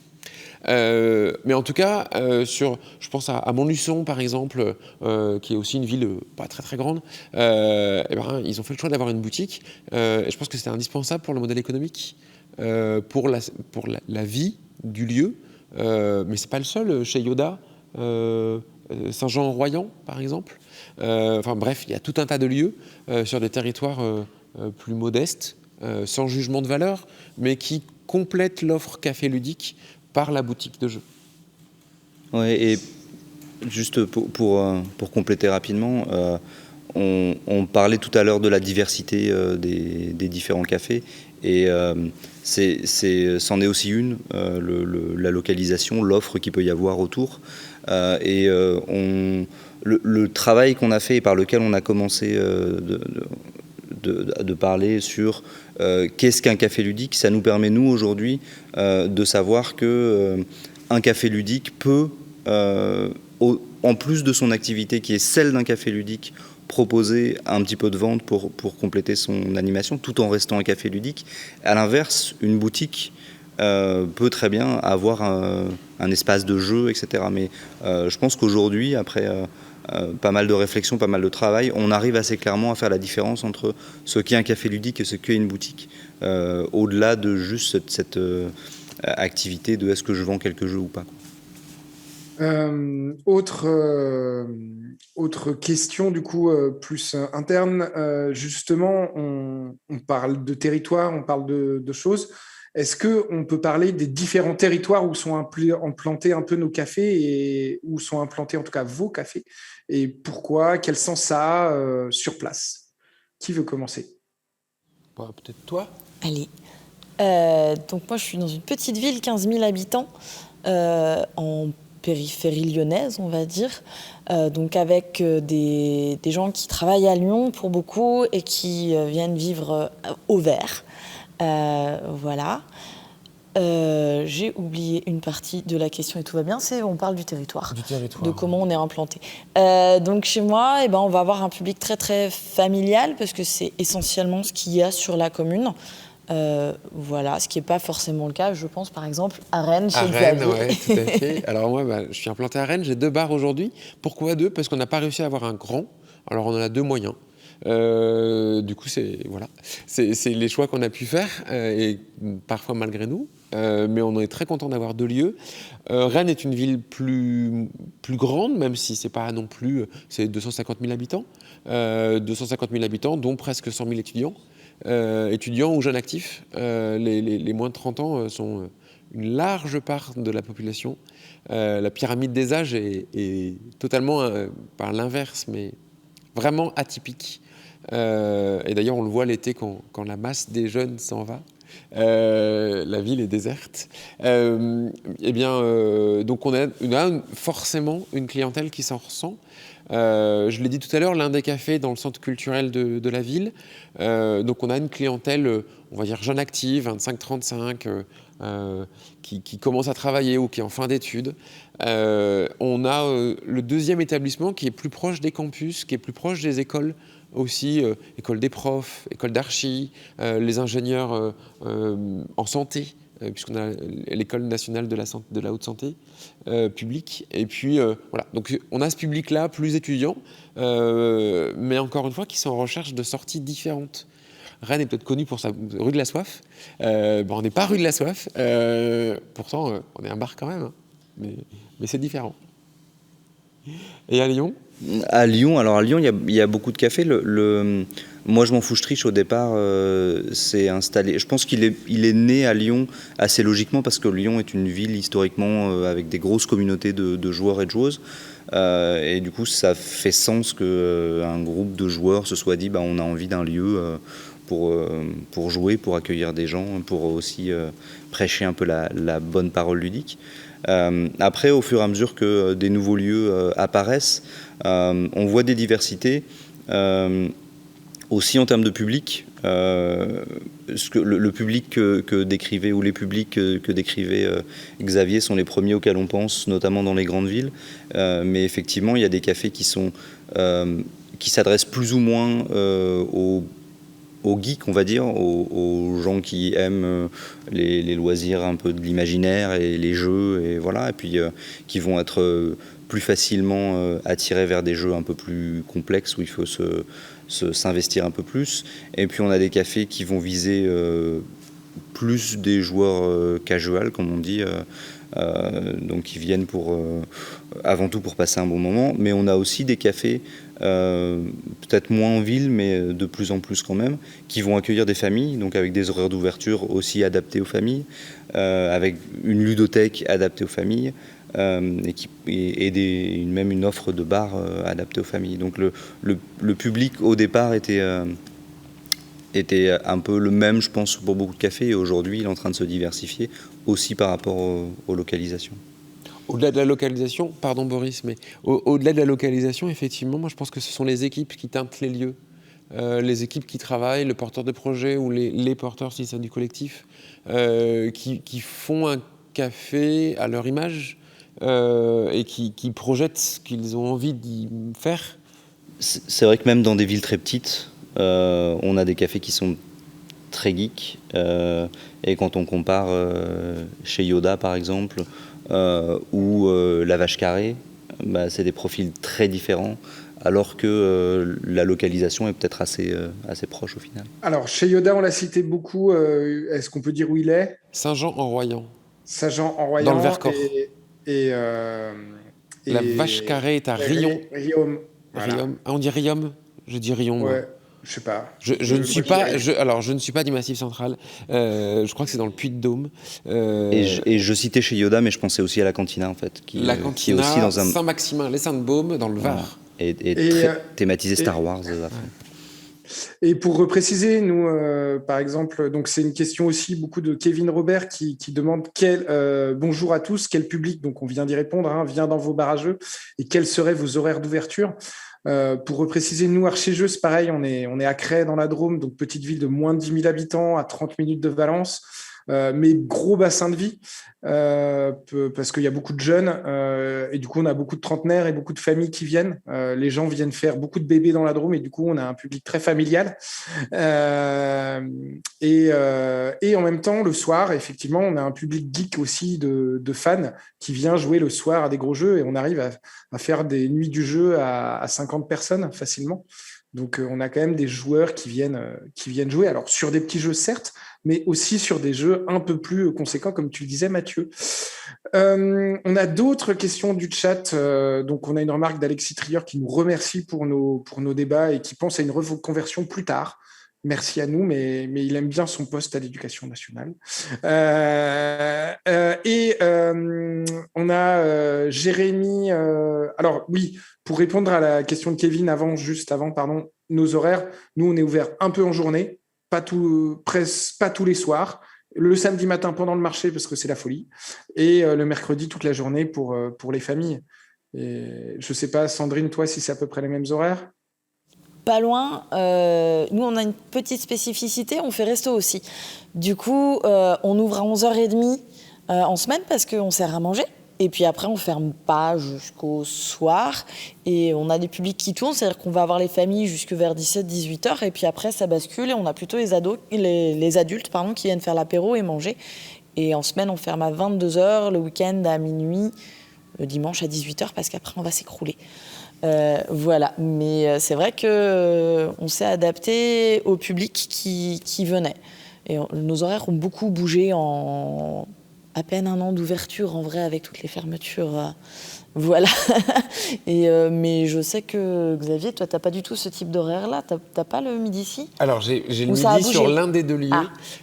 Mais en tout cas, je pense à Montluçon, par exemple, qui est aussi une ville pas très très grande, ils ont fait le choix d'avoir une boutique. Et je pense que c'était indispensable pour le modèle économique. Pour la vie du lieu, mais c'est pas le seul. Chez Yoda, Saint-Jean-en-Royan, par exemple. Bref, il y a tout un tas de lieux sur des territoires plus modestes, sans jugement de valeur, mais qui complètent l'offre café ludique par la boutique de jeux. Ouais, et juste pour compléter rapidement, on parlait tout à l'heure de la diversité des différents cafés. Et c'en est aussi une, la localisation, l'offre qu'il peut y avoir autour. Le travail qu'on a fait et par lequel on a commencé de parler sur qu'est-ce qu'un café ludique, ça nous permet, nous, aujourd'hui, de savoir qu'un café ludique peut, en plus de son activité qui est celle d'un café ludique, proposer un petit peu de vente pour compléter son animation, tout en restant un café ludique. À l'inverse, une boutique peut très bien avoir un espace de jeu, etc. Mais je pense qu'aujourd'hui, après pas mal de réflexion, pas mal de travail, on arrive assez clairement à faire la différence entre ce qu'est un café ludique et ce qu'est une boutique, au-delà de juste cette activité de est-ce que je vends quelques jeux ou pas. Autre question, du coup, plus interne. Justement, on parle de territoire, on parle de choses. Est-ce qu'on peut parler des différents territoires où sont implantés un peu nos cafés et où sont implantés en tout cas vos cafés et pourquoi, quel sens ça a sur place? Qui veut commencer? Bah, peut-être toi. Allez. Donc moi, je suis dans une petite ville, 15 000 habitants, en périphérie lyonnaise, on va dire. Donc avec des gens qui travaillent à Lyon pour beaucoup et qui viennent vivre au vert. Voilà. J'ai oublié une partie de la question et tout va bien, on parle du territoire. Du territoire. De comment on est implanté. Donc chez moi, on va avoir un public très très familial parce que c'est essentiellement ce qu'il y a sur la commune. Voilà, ce qui n'est pas forcément le cas, je pense par exemple à Rennes, chez Xavier. Oui, tout à fait. Alors moi, je suis implanté à Rennes, j'ai 2 bars aujourd'hui. Pourquoi 2? Parce qu'on n'a pas réussi à avoir un grand, alors on en a 2 moyens. Du coup, c'est les choix qu'on a pu faire, et parfois malgré nous. Mais on est très content d'avoir 2 lieux. Rennes est une ville plus grande, même si c'est pas non plus... C'est 250 000 habitants. 250 000 habitants, dont presque 100 000 étudiants. Étudiants ou jeunes actifs. Les moins de 30 ans sont une large part de la population. La pyramide des âges est totalement, par l'inverse, mais vraiment atypique. Et d'ailleurs, on le voit l'été quand la masse des jeunes s'en va. La ville est déserte. Donc on a forcément une clientèle qui s'en ressent. Je l'ai dit tout à l'heure, l'un des cafés dans le centre culturel de la ville. Donc on a une clientèle, on va dire jeune active, 25-35, qui commence à travailler ou qui est en fin d'études. On a le deuxième établissement qui est plus proche des campus, qui est plus proche des écoles aussi, école des profs, école d'archi, les ingénieurs en santé, puisqu'on a l'école nationale de la haute santé publique. Et puis voilà, donc on a ce public-là plus étudiant, mais encore une fois qui sont en recherche de sorties différentes. Rennes est peut-être connue pour sa rue de la Soif. On n'est pas rue de la Soif, pourtant on est un bar quand même, hein. Mais c'est différent. Et à Lyon ? À Lyon, il y a beaucoup de cafés. Moi, je m'en fous, Triche, au départ, s'est installé. Je pense qu'il est né à Lyon assez logiquement parce que Lyon est une ville historiquement avec des grosses communautés de joueurs et de joueuses. Et du coup, ça fait sens qu'un groupe de joueurs se soit dit on a envie d'un lieu pour jouer, pour accueillir des gens, pour aussi prêcher un peu la bonne parole ludique. Après, au fur et à mesure que des nouveaux lieux apparaissent, on voit des diversités, aussi en termes de public. Le public que décrivait, ou les publics que décrivait Xavier sont les premiers auxquels on pense, notamment dans les grandes villes. Mais effectivement, il y a des cafés qui s'adressent plus ou moins aux geeks, on va dire, aux gens qui aiment les loisirs un peu de l'imaginaire et les jeux, et voilà, et puis qui vont être plus facilement attirés vers des jeux un peu plus complexes où il faut s'investir un peu plus. Et puis on a des cafés qui vont viser plus des joueurs casual, comme on dit, donc qui viennent avant tout pour passer un bon moment. Mais on a aussi des cafés peut-être moins en ville, mais de plus en plus quand même, qui vont accueillir des familles, donc avec des horaires d'ouverture aussi adaptés aux familles, avec une ludothèque adaptée aux familles, et même une offre de bar adaptée aux familles. Donc le public au départ était un peu le même, je pense, pour beaucoup de cafés, et aujourd'hui il est en train de se diversifier aussi par rapport aux localisations. Au-delà de la localisation, pardon Boris, mais au-delà de la localisation, effectivement, moi je pense que ce sont les équipes qui teintent les lieux. Les équipes qui travaillent, le porteur de projet ou les porteurs, si c'est du collectif, qui font un café à leur image et qui projettent ce qu'ils ont envie d'y faire. C'est vrai que même dans des villes très petites, on a des cafés qui sont très geeks. Et quand on compare chez Yoda, par exemple, ou La Vache Carrée, c'est des profils très différents, alors que la localisation est peut-être assez proche au final. Alors, chez Yoda, on l'a cité beaucoup. Est-ce qu'on peut dire où il est ? Saint-Jean-en-Royan. Saint-Jean-en-Royan. Dans le Vercors. Et La Vache Carrée est à Riom. Riom. Voilà. Riom. Ah, on dit Riom ? Je dis Riom. Ouais. Je sais pas. Je ne suis Moi, pas, alors je ne suis pas du Massif Central. Je crois que c'est dans le Puy-de-Dôme. Et je citais chez Yoda, mais je pensais aussi à la Cantina, en fait, La qui est Cantina, aussi dans un... Saint-Maximin, les Saintes-Baumes, dans le Voilà. Var. Et Et, très euh, thématisé et- Star Wars à fond. Et pour repréciser, nous, par exemple, donc c'est une question aussi beaucoup de Kevin Robert qui demande bonjour à tous, quel public, donc on vient d'y répondre, hein, vient dans vos barrageux et quels seraient vos horaires d'ouverture. Pour repréciser, nous, Archéjeux, c'est pareil, on est à Crest dans la Drôme, donc petite ville de moins de 10 000 habitants, à 30 minutes de Valence. Mais gros bassin de vie, parce qu'il y a beaucoup de jeunes, et du coup on a beaucoup de trentenaires et beaucoup de familles qui viennent. Les gens viennent faire beaucoup de bébés dans la Drôme, et du coup on a un public très familial. Et en même temps, le soir, effectivement, on a un public geek aussi de fans qui vient jouer le soir à des gros jeux, et on arrive à faire des nuits du jeu à 50 personnes facilement. Donc, on a quand même des joueurs qui viennent jouer. Alors, sur des petits jeux, certes, mais aussi sur des jeux un peu plus conséquents, comme tu le disais, Mathieu. On a d'autres questions du chat. Donc, on a une remarque d'Alexis Trier qui nous remercie pour nos débats et qui pense à une reconversion plus tard. Merci à nous, mais il aime bien son poste à l'Éducation nationale. On a Jérémy. Alors, oui, pour répondre à la question de Kevin juste avant, pardon, nos horaires, nous, on est ouvert un peu en journée, presque pas tous les soirs, le samedi matin pendant le marché parce que c'est la folie, et le mercredi toute la journée pour les familles. Et je sais pas, Sandrine, toi, si c'est à peu près les mêmes horaires? Pas loin. Nous, on a une petite spécificité, on fait resto aussi. Du coup, on ouvre à 11h30 en semaine parce qu'on sert à manger. Et puis après, on ne ferme pas jusqu'au soir. Et on a des publics qui tournent, c'est-à-dire qu'on va avoir les familles jusque vers 17-18h. Et puis après, ça bascule et on a plutôt les adultes qui viennent faire l'apéro et manger. Et en semaine, on ferme à 22h, le week-end à minuit, le dimanche à 18h parce qu'après, on va s'écrouler. Voilà, mais c'est vrai qu'on s'est adapté au public qui venait. Et nos horaires ont beaucoup bougé en à peine un an d'ouverture, en vrai, avec toutes les fermetures. Voilà. Mais je sais que, Xavier, toi, t'as pas du tout ce type d'horaire-là. T'as pas le midi-ci? Alors, j'ai le midi sur l'un des deux lieux.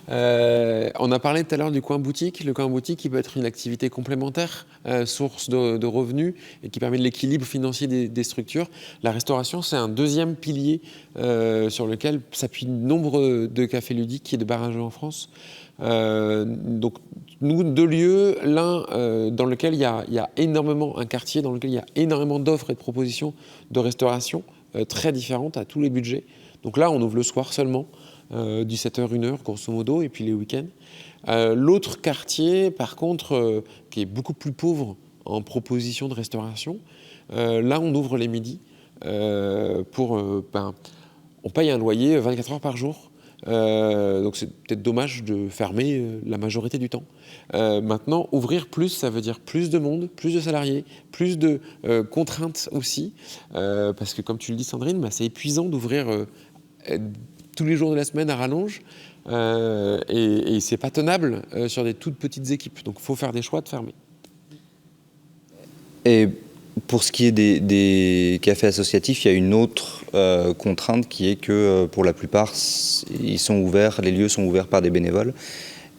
On a parlé tout à l'heure du coin boutique. Le coin boutique, il peut être une activité complémentaire, source de revenus et qui permet de l'équilibre financier des structures. La restauration, c'est un deuxième pilier sur lequel s'appuient nombre de cafés ludiques et de barrages en France. Donc, nous, deux lieux, l'un dans lequel il y a énormément, un quartier dans lequel il y a énormément d'offres et de propositions de restauration très différentes à tous les budgets. Donc là, on ouvre le soir seulement, 17h, 1h, grosso modo, et puis les week-ends. L'autre quartier, par contre, qui est beaucoup plus pauvre en propositions de restauration, là, on ouvre les midis on paye un loyer 24 heures par jour. Donc c'est peut-être dommage de fermer la majorité du temps. Maintenant, ouvrir plus, ça veut dire plus de monde, plus de salariés, plus de contraintes aussi. Parce que comme tu le dis, Sandrine, c'est épuisant d'ouvrir tous les jours de la semaine à rallonge. Et c'est pas tenable sur des toutes petites équipes. Donc il faut faire des choix de fermer. Et pour ce qui est des cafés associatifs, il y a une autre contrainte qui est que pour la plupart, les lieux sont ouverts par des bénévoles.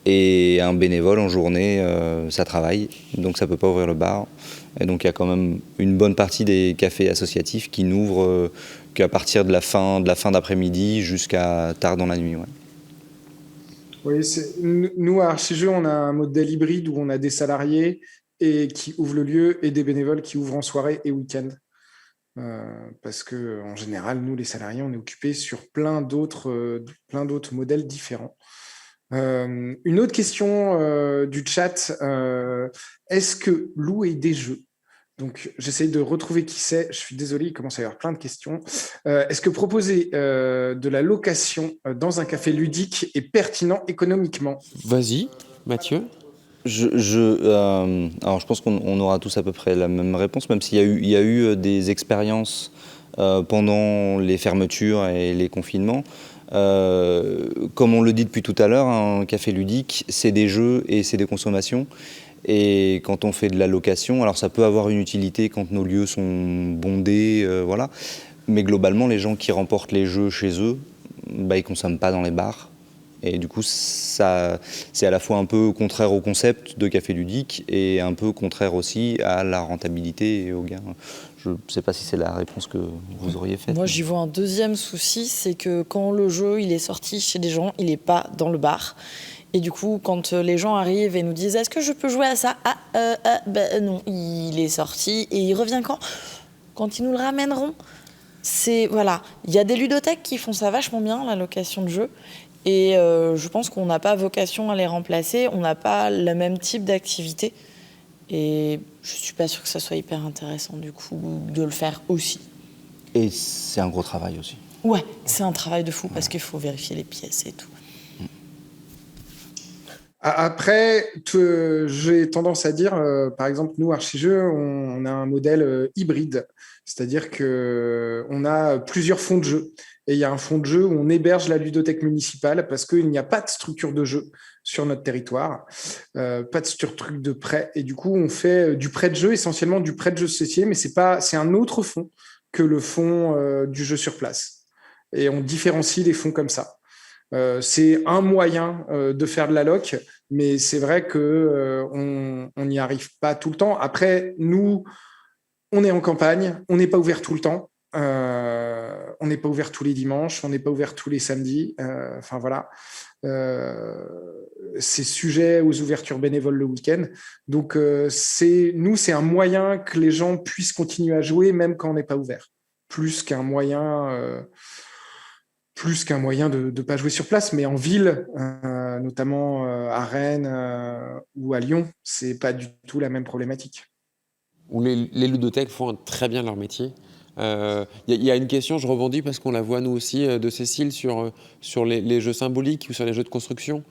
Et un bénévole en journée, ça travaille, donc ça ne peut pas ouvrir le bar. Et donc il y a quand même une bonne partie des cafés associatifs qui n'ouvrent qu'à partir de la fin d'après-midi jusqu'à tard dans la nuit. Ouais. Oui, nous, à Archéjeux, on a un modèle hybride où on a des salariés et qui ouvrent le lieu et des bénévoles qui ouvrent en soirée et week-end. Parce que en général, nous, les salariés, on est occupés sur plein d'autres modèles différents. Une autre question du chat, est-ce que louer des jeux, donc j'essaie de retrouver qui c'est, je suis désolé, il commence à y avoir plein de questions, est-ce que proposer de la location dans un café ludique est pertinent économiquement? Vas-y, Mathieu. Alors je pense qu'on aura tous à peu près la même réponse, même s'il y a eu des expériences pendant les fermetures et les confinements. Comme on le dit depuis tout à l'heure, un café ludique, c'est des jeux et c'est des consommations. Et quand on fait de la location, alors ça peut avoir une utilité quand nos lieux sont bondés, voilà. Mais globalement, les gens qui remportent les jeux chez eux, ils consomment pas dans les bars. Et du coup, ça, c'est à la fois un peu contraire au concept de café ludique et un peu contraire aussi à la rentabilité et au gain. Je ne sais pas si c'est la réponse que vous auriez faite. Moi, j'y vois un deuxième souci, c'est que quand le jeu il est sorti chez des gens, il n'est pas dans le bar. Et du coup, quand les gens arrivent et nous disent « Est-ce que je peux jouer à ça ?» Non, il est sorti et il revient quand ? Quand ils nous le ramèneront. Voilà. Il y a des ludothèques qui font ça vachement bien, la location de jeux. Et je pense qu'on n'a pas vocation à les remplacer. On n'a pas le même type d'activité. Et je ne suis pas sûre que ça soit hyper intéressant, du coup, de le faire aussi. Et c'est un gros travail aussi. Ouais, c'est un travail de fou parce qu'il faut vérifier les pièces et tout. Après, j'ai tendance à dire, par exemple, nous, Archijeux, on a un modèle hybride. C'est-à-dire qu'on a plusieurs fonds de jeu. Et il y a un fonds de jeu où on héberge la ludothèque municipale parce qu'il n'y a pas de structure de jeu sur notre territoire, pas de structure de prêt. Et du coup, on fait du prêt de jeu, essentiellement du prêt de jeu société, mais c'est un autre fonds que le fonds du jeu sur place. Et on différencie les fonds comme ça. C'est un moyen de faire de la loc, mais c'est vrai qu'on n'y arrive pas tout le temps. Après, nous, on est en campagne, on n'est pas ouvert tout le temps. On n'est pas ouvert tous les dimanches, on n'est pas ouvert tous les samedis. Enfin voilà, c'est sujet aux ouvertures bénévoles le week-end. Donc c'est un moyen que les gens puissent continuer à jouer même quand on n'est pas ouvert, plus qu'un moyen de ne pas jouer sur place. Mais en ville, notamment à Rennes ou à Lyon, c'est pas du tout la même problématique. Où les ludothèques font très bien leur métier. Il y a une question, je rebondis parce qu'on la voit nous aussi de Cécile sur les jeux symboliques ou sur les jeux de construction.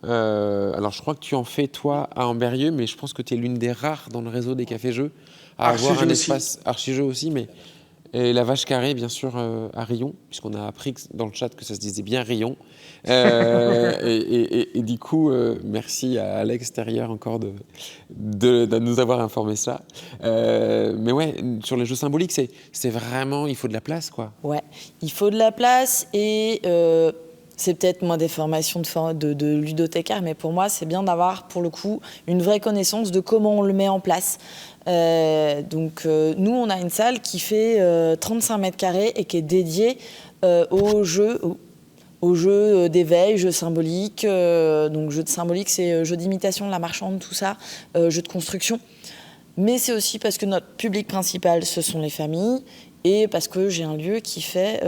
Alors je crois que tu en fais toi à Amberieu, mais je pense que tu es l'une des rares dans le réseau des cafés-jeux à avoir un espace archi-jeux aussi. Et la vache carrée, bien sûr, à Rion, puisqu'on a appris dans le chat que ça se disait bien Rion. Et du coup, merci à Alex Terrier encore de nous avoir informé ça. Mais ouais, sur les jeux symboliques, c'est vraiment, il faut de la place, quoi. Ouais, il faut de la place et c'est peut-être moins des formations de ludothécaire, mais pour moi, c'est bien d'avoir, pour le coup, une vraie connaissance de comment on le met en place. Donc, nous, on a une salle qui fait 35 mètres carrés et qui est dédiée aux jeux d'éveil, jeux symboliques. Donc, jeux de symbolique, c'est jeux d'imitation de la marchande, tout ça, jeux de construction. Mais c'est aussi parce que notre public principal, ce sont les familles, et parce que j'ai un lieu qui fait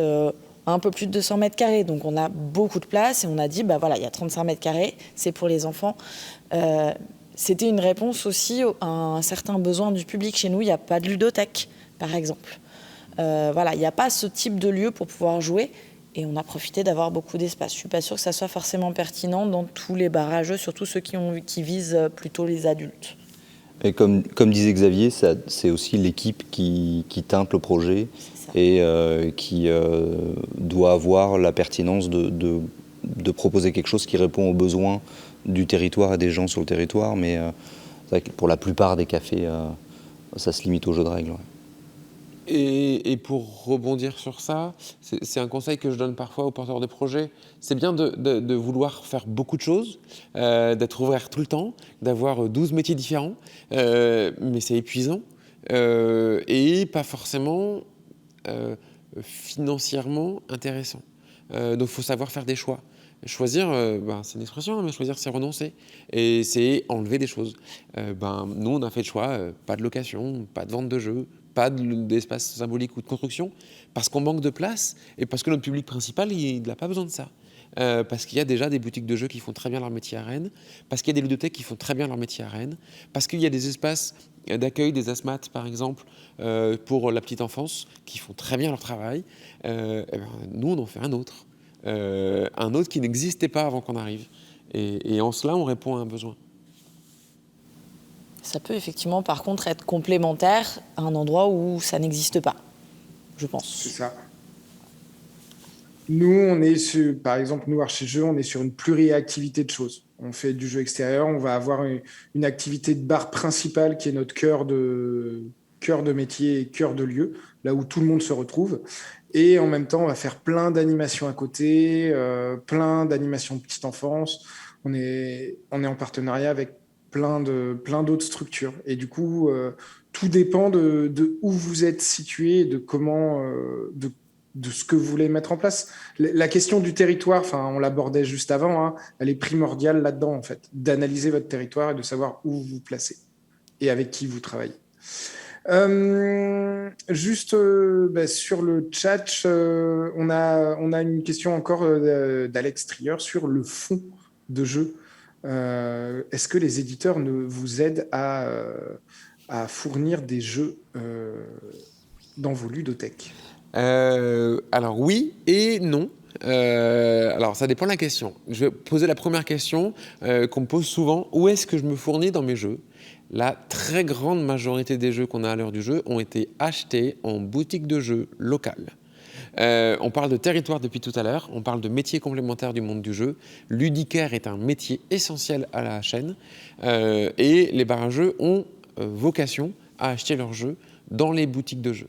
un peu plus de 200 mètres carrés. Donc, on a beaucoup de place et on a dit, voilà, il y a 35 mètres carrés, c'est pour les enfants. C'était une réponse aussi à un certain besoin du public. Chez nous, il n'y a pas de ludothèque, par exemple. Voilà, il n'y a pas ce type de lieu pour pouvoir jouer. Et on a profité d'avoir beaucoup d'espace. Je ne suis pas sûre que ça soit forcément pertinent dans tous les barrages, surtout ceux qui visent plutôt les adultes. Et comme disait Xavier, c'est aussi l'équipe qui teinte le projet et qui doit avoir la pertinence de proposer quelque chose qui répond aux besoins du territoire et des gens sur le territoire. Mais c'est vrai que pour la plupart des cafés, ça se limite au jeu de règles. Ouais. Et pour rebondir sur ça, c'est un conseil que je donne parfois aux porteurs de projets. C'est bien de vouloir faire beaucoup de choses, d'être ouvert tout le temps, d'avoir 12 métiers différents, mais c'est épuisant et pas forcément financièrement intéressant. Donc il faut savoir faire des choix. Choisir, c'est une expression, mais choisir, c'est renoncer. Et c'est enlever des choses. Nous, on a fait le choix, pas de location, pas de vente de jeux, pas d'espace symbolique ou de construction, parce qu'on manque de place et parce que notre public principal, il n'a pas besoin de ça. Parce qu'il y a déjà des boutiques de jeux qui font très bien leur métier à Rennes, parce qu'il y a des ludothèques qui font très bien leur métier à Rennes, parce qu'il y a des espaces d'accueil, des ASMAT par exemple, pour la petite enfance, qui font très bien leur travail. Nous, on en fait un autre qui n'existait pas avant qu'on arrive. Et en cela, on répond à un besoin. Ça peut effectivement, par contre, être complémentaire à un endroit où ça n'existe pas, je pense. C'est ça. Nous, par exemple, nous, Archijeux, on est sur une pluriactivité de choses. On fait du jeu extérieur, on va avoir une activité de bar principale qui est notre cœur cœur de métier et cœur de lieu, là où tout le monde se retrouve. Et en même temps, on va faire plein d'animations à côté, plein d'animations de petite enfance. On est en partenariat avec plein d'autres structures. Et du coup, tout dépend de où vous êtes situé et de comment, de ce que vous voulez mettre en place. La question du territoire, enfin, on l'abordait juste avant, hein, elle est primordiale là-dedans, en fait, d'analyser votre territoire et de savoir où vous vous placez et avec qui vous travaillez. Juste sur le chat, on a une question encore d'Alex Trier sur le fond de jeu. Est-ce que les éditeurs vous aident à fournir des jeux dans vos ludothèques? Alors oui et non. Alors ça dépend de la question. Je vais poser la première question qu'on me pose souvent. Où est-ce que je me fournis dans mes jeux? La très grande majorité des jeux qu'on a à l'heure du jeu ont été achetés en boutique de jeux locale. On parle de territoire depuis tout à l'heure, on parle de métier complémentaire du monde du jeu. Ludicaire est un métier essentiel à la chaîne et les bars à jeux ont vocation à acheter leurs jeux dans les boutiques de jeux.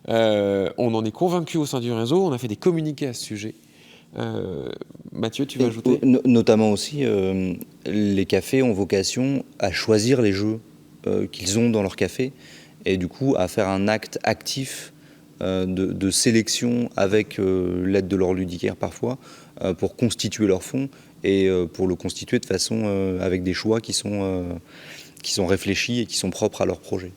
On en est convaincu au sein du réseau, on a fait des communiqués à ce sujet. Mathieu, tu veux ajouter? Notamment aussi, les cafés ont vocation à choisir les jeux qu'ils ont dans leur café et du coup à faire un acte actif de sélection avec l'aide de leur ludicaire parfois pour constituer leur fonds et pour le constituer de façon avec des choix qui sont réfléchis et qui sont propres à leur projet.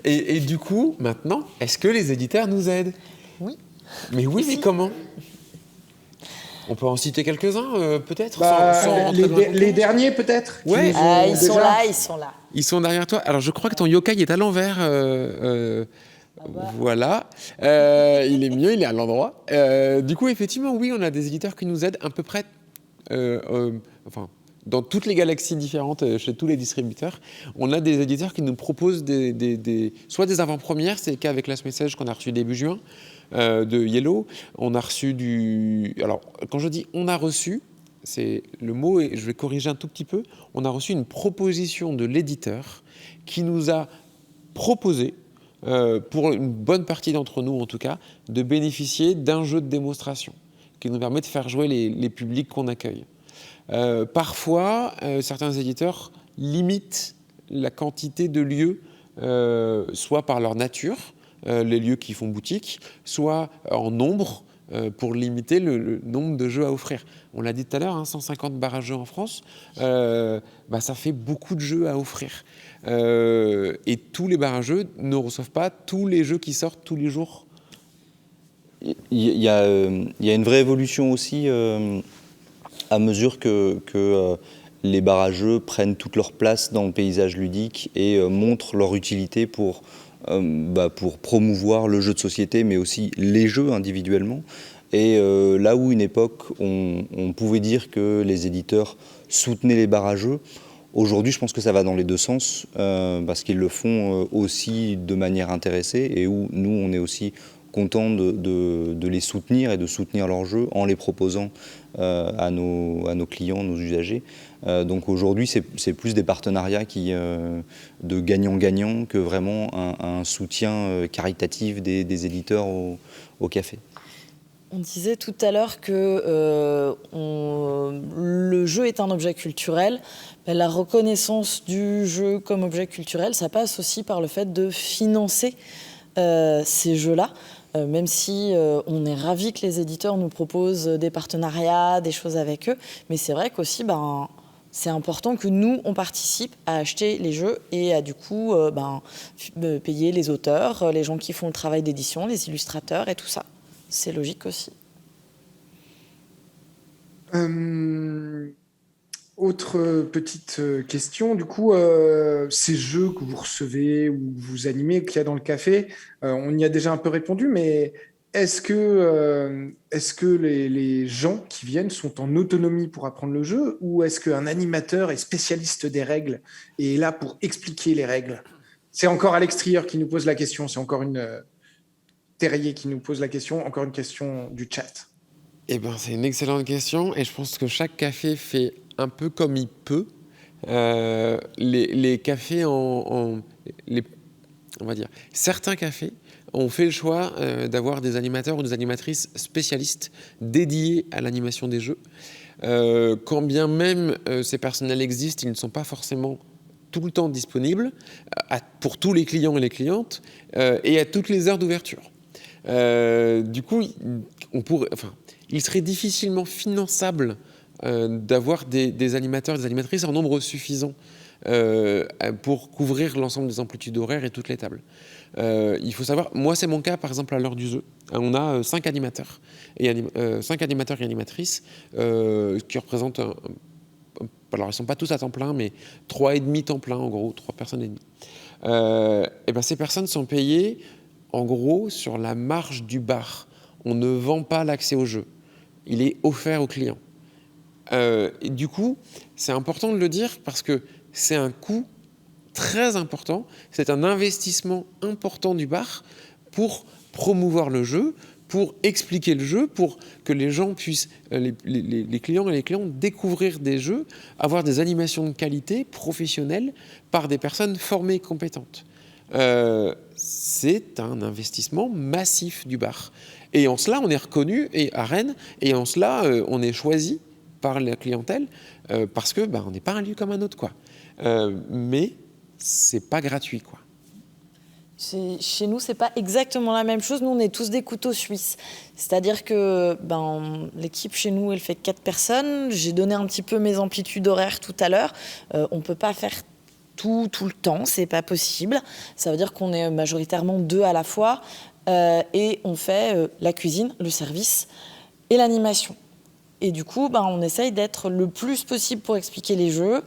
Et du coup, maintenant, est-ce que les éditeurs nous aident? Oui. Mais oui, mais comment? On peut en citer quelques-uns, peut-être les derniers, peut-être. Ouais. Ils sont là, ils sont là. Ils sont derrière toi. Alors, je crois que ton yokai est à l'envers. Voilà. Il est mieux, il est à l'endroit. Du coup, effectivement, oui, on a des éditeurs qui nous aident à peu près... dans toutes les galaxies différentes, chez tous les distributeurs, on a des éditeurs qui nous proposent soit des avant-premières, c'est le cas avec Last Message qu'on a reçu début juin, de Yellow. On a reçu Alors, quand je dis « on a reçu », c'est le mot, et je vais corriger un tout petit peu, on a reçu une proposition de l'éditeur qui nous a proposé, pour une bonne partie d'entre nous en tout cas, de bénéficier d'un jeu de démonstration qui nous permet de faire jouer les publics qu'on accueille. Parfois, certains éditeurs limitent la quantité de lieux, soit par leur nature, les lieux qui font boutique, soit en nombre, pour limiter le nombre de jeux à offrir. On l'a dit tout à l'heure, 150 bars à jeux en France, ça fait beaucoup de jeux à offrir. Et tous les bars à jeux ne reçoivent pas tous les jeux qui sortent tous les jours. Il y a une vraie évolution aussi à mesure que les bars à jeux prennent toute leur place dans le paysage ludique et montrent leur utilité pour promouvoir le jeu de société, mais aussi les jeux individuellement. Et là où une époque, on pouvait dire que les éditeurs soutenaient les bars à jeux, aujourd'hui, je pense que ça va dans les deux sens, parce qu'ils le font aussi de manière intéressée, et où nous, on est aussi content de les soutenir et de soutenir leurs jeux en les proposant à nos clients, nos usagers. Donc aujourd'hui, c'est plus des partenariats de gagnant-gagnant que vraiment un soutien caritatif des éditeurs au café. On disait tout à l'heure que le jeu est un objet culturel. La reconnaissance du jeu comme objet culturel, ça passe aussi par le fait de financer ces jeux-là. Même si on est ravis que les éditeurs nous proposent des partenariats, des choses avec eux, mais c'est vrai qu'aussi, c'est important que nous, on participe à acheter les jeux et à du coup payer les auteurs, les gens qui font le travail d'édition, les illustrateurs et tout ça. C'est logique aussi. Autre petite question, du coup, ces jeux que vous recevez ou que vous animez, qu'il y a dans le café, on y a déjà un peu répondu, mais est-ce que les gens qui viennent sont en autonomie pour apprendre le jeu ou est-ce qu'un animateur est spécialiste des règles et est là pour expliquer les règles? C'est encore Alex Trier qui nous pose la question, c'est encore une Terrier qui nous pose la question, encore une question du chat. C'est une excellente question et je pense que chaque café fait un peu comme il peut. Les cafés on va dire, certains cafés ont fait le choix d'avoir des animateurs ou des animatrices spécialistes dédiés à l'animation des jeux. Quand bien même ces personnels existent, ils ne sont pas forcément tout le temps disponibles pour tous les clients et les clientes et à toutes les heures d'ouverture. Du coup, il serait difficilement finançable d'avoir des animateurs et des animatrices en nombre suffisant pour couvrir l'ensemble des amplitudes horaires et toutes les tables. Il faut savoir, moi c'est mon cas par exemple à l'heure du jeu, on a 5 animateurs et 5 animateurs et animatrices qui représentent alors ils ne sont pas tous à temps plein, mais 3,5 temps plein en gros, 3 personnes et demie. Et ben, ces personnes sont payées en gros sur la marge du bar. On ne vend pas l'accès au jeu, il est offert aux clients. Et du coup, c'est important de le dire parce que c'est un coût très important, c'est un investissement important du bar pour promouvoir le jeu, pour expliquer le jeu, pour que les gens puissent, les clients et les clientes découvrir des jeux, avoir des animations de qualité professionnelles par des personnes formées, compétentes. C'est un investissement massif du bar. Et en cela, on est reconnu à Rennes, et en cela, on est choisi par la clientèle parce que on n'est pas un lieu comme un autre, quoi. Mais c'est pas gratuit, quoi. Chez nous, c'est pas exactement la même chose. Nous, on est tous des couteaux suisses. C'est-à-dire que l'équipe chez nous, elle fait 4 personnes. J'ai donné un petit peu mes amplitudes horaires tout à l'heure. On peut pas faire tout le temps, c'est pas possible. Ça veut dire qu'on est majoritairement 2 à la fois et on fait la cuisine, le service et l'animation. Et du coup, on essaye d'être le plus possible pour expliquer les jeux.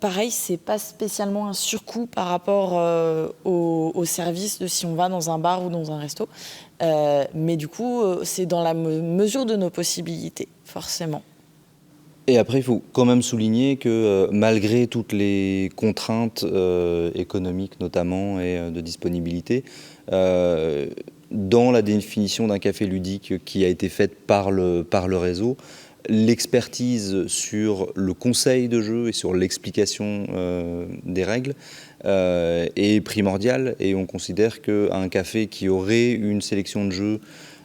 Pareil, c'est pas spécialement un surcoût par rapport au service de si on va dans un bar ou dans un resto. Mais du coup, c'est dans la mesure de nos possibilités, forcément. Et après, il faut quand même souligner que malgré toutes les contraintes économiques notamment et de disponibilité, dans la définition d'un café ludique qui a été faite par le réseau, l'expertise sur le conseil de jeu et sur l'explication des règles est primordiale, et on considère qu'un café qui aurait une sélection de jeux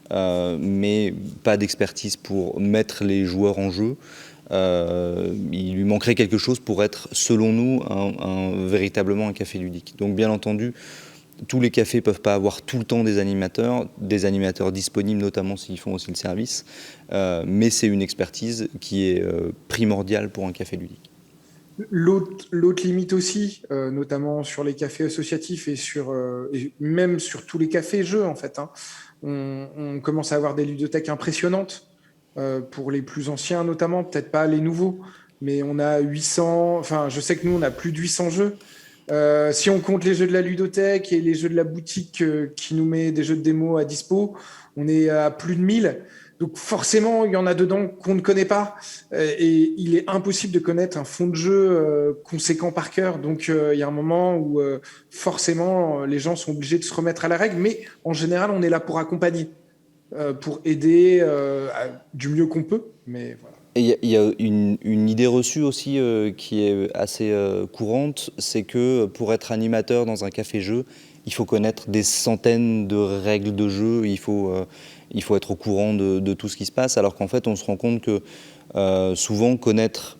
mais pas d'expertise pour mettre les joueurs en jeu, il lui manquerait quelque chose pour être, selon nous, véritablement un café ludique. Donc bien entendu, tous les cafés ne peuvent pas avoir tout le temps des animateurs disponibles, notamment s'ils font aussi le service, mais c'est une expertise qui est primordiale pour un café ludique. L'autre limite aussi, notamment sur les cafés associatifs et même sur tous les cafés jeux en fait, on commence à avoir des ludothèques impressionnantes pour les plus anciens notamment, peut-être pas les nouveaux, mais on a 800, enfin je sais que nous on a plus de 800 jeux. Si on compte les jeux de la ludothèque et les jeux de la boutique qui nous met des jeux de démo à dispo, on est à plus de 1000. Donc forcément, il y en a dedans qu'on ne connaît pas. Et il est impossible de connaître un fond de jeu conséquent par cœur. Donc il y a un moment où forcément les gens sont obligés de se remettre à la règle. Mais en général, on est là pour accompagner, pour aider du mieux qu'on peut. Mais voilà. Et il y a une idée reçue aussi qui est assez courante, c'est que pour être animateur dans un café-jeu, il faut connaître des centaines de règles de jeu, il faut être au courant de tout ce qui se passe, alors qu'en fait on se rend compte que souvent connaître,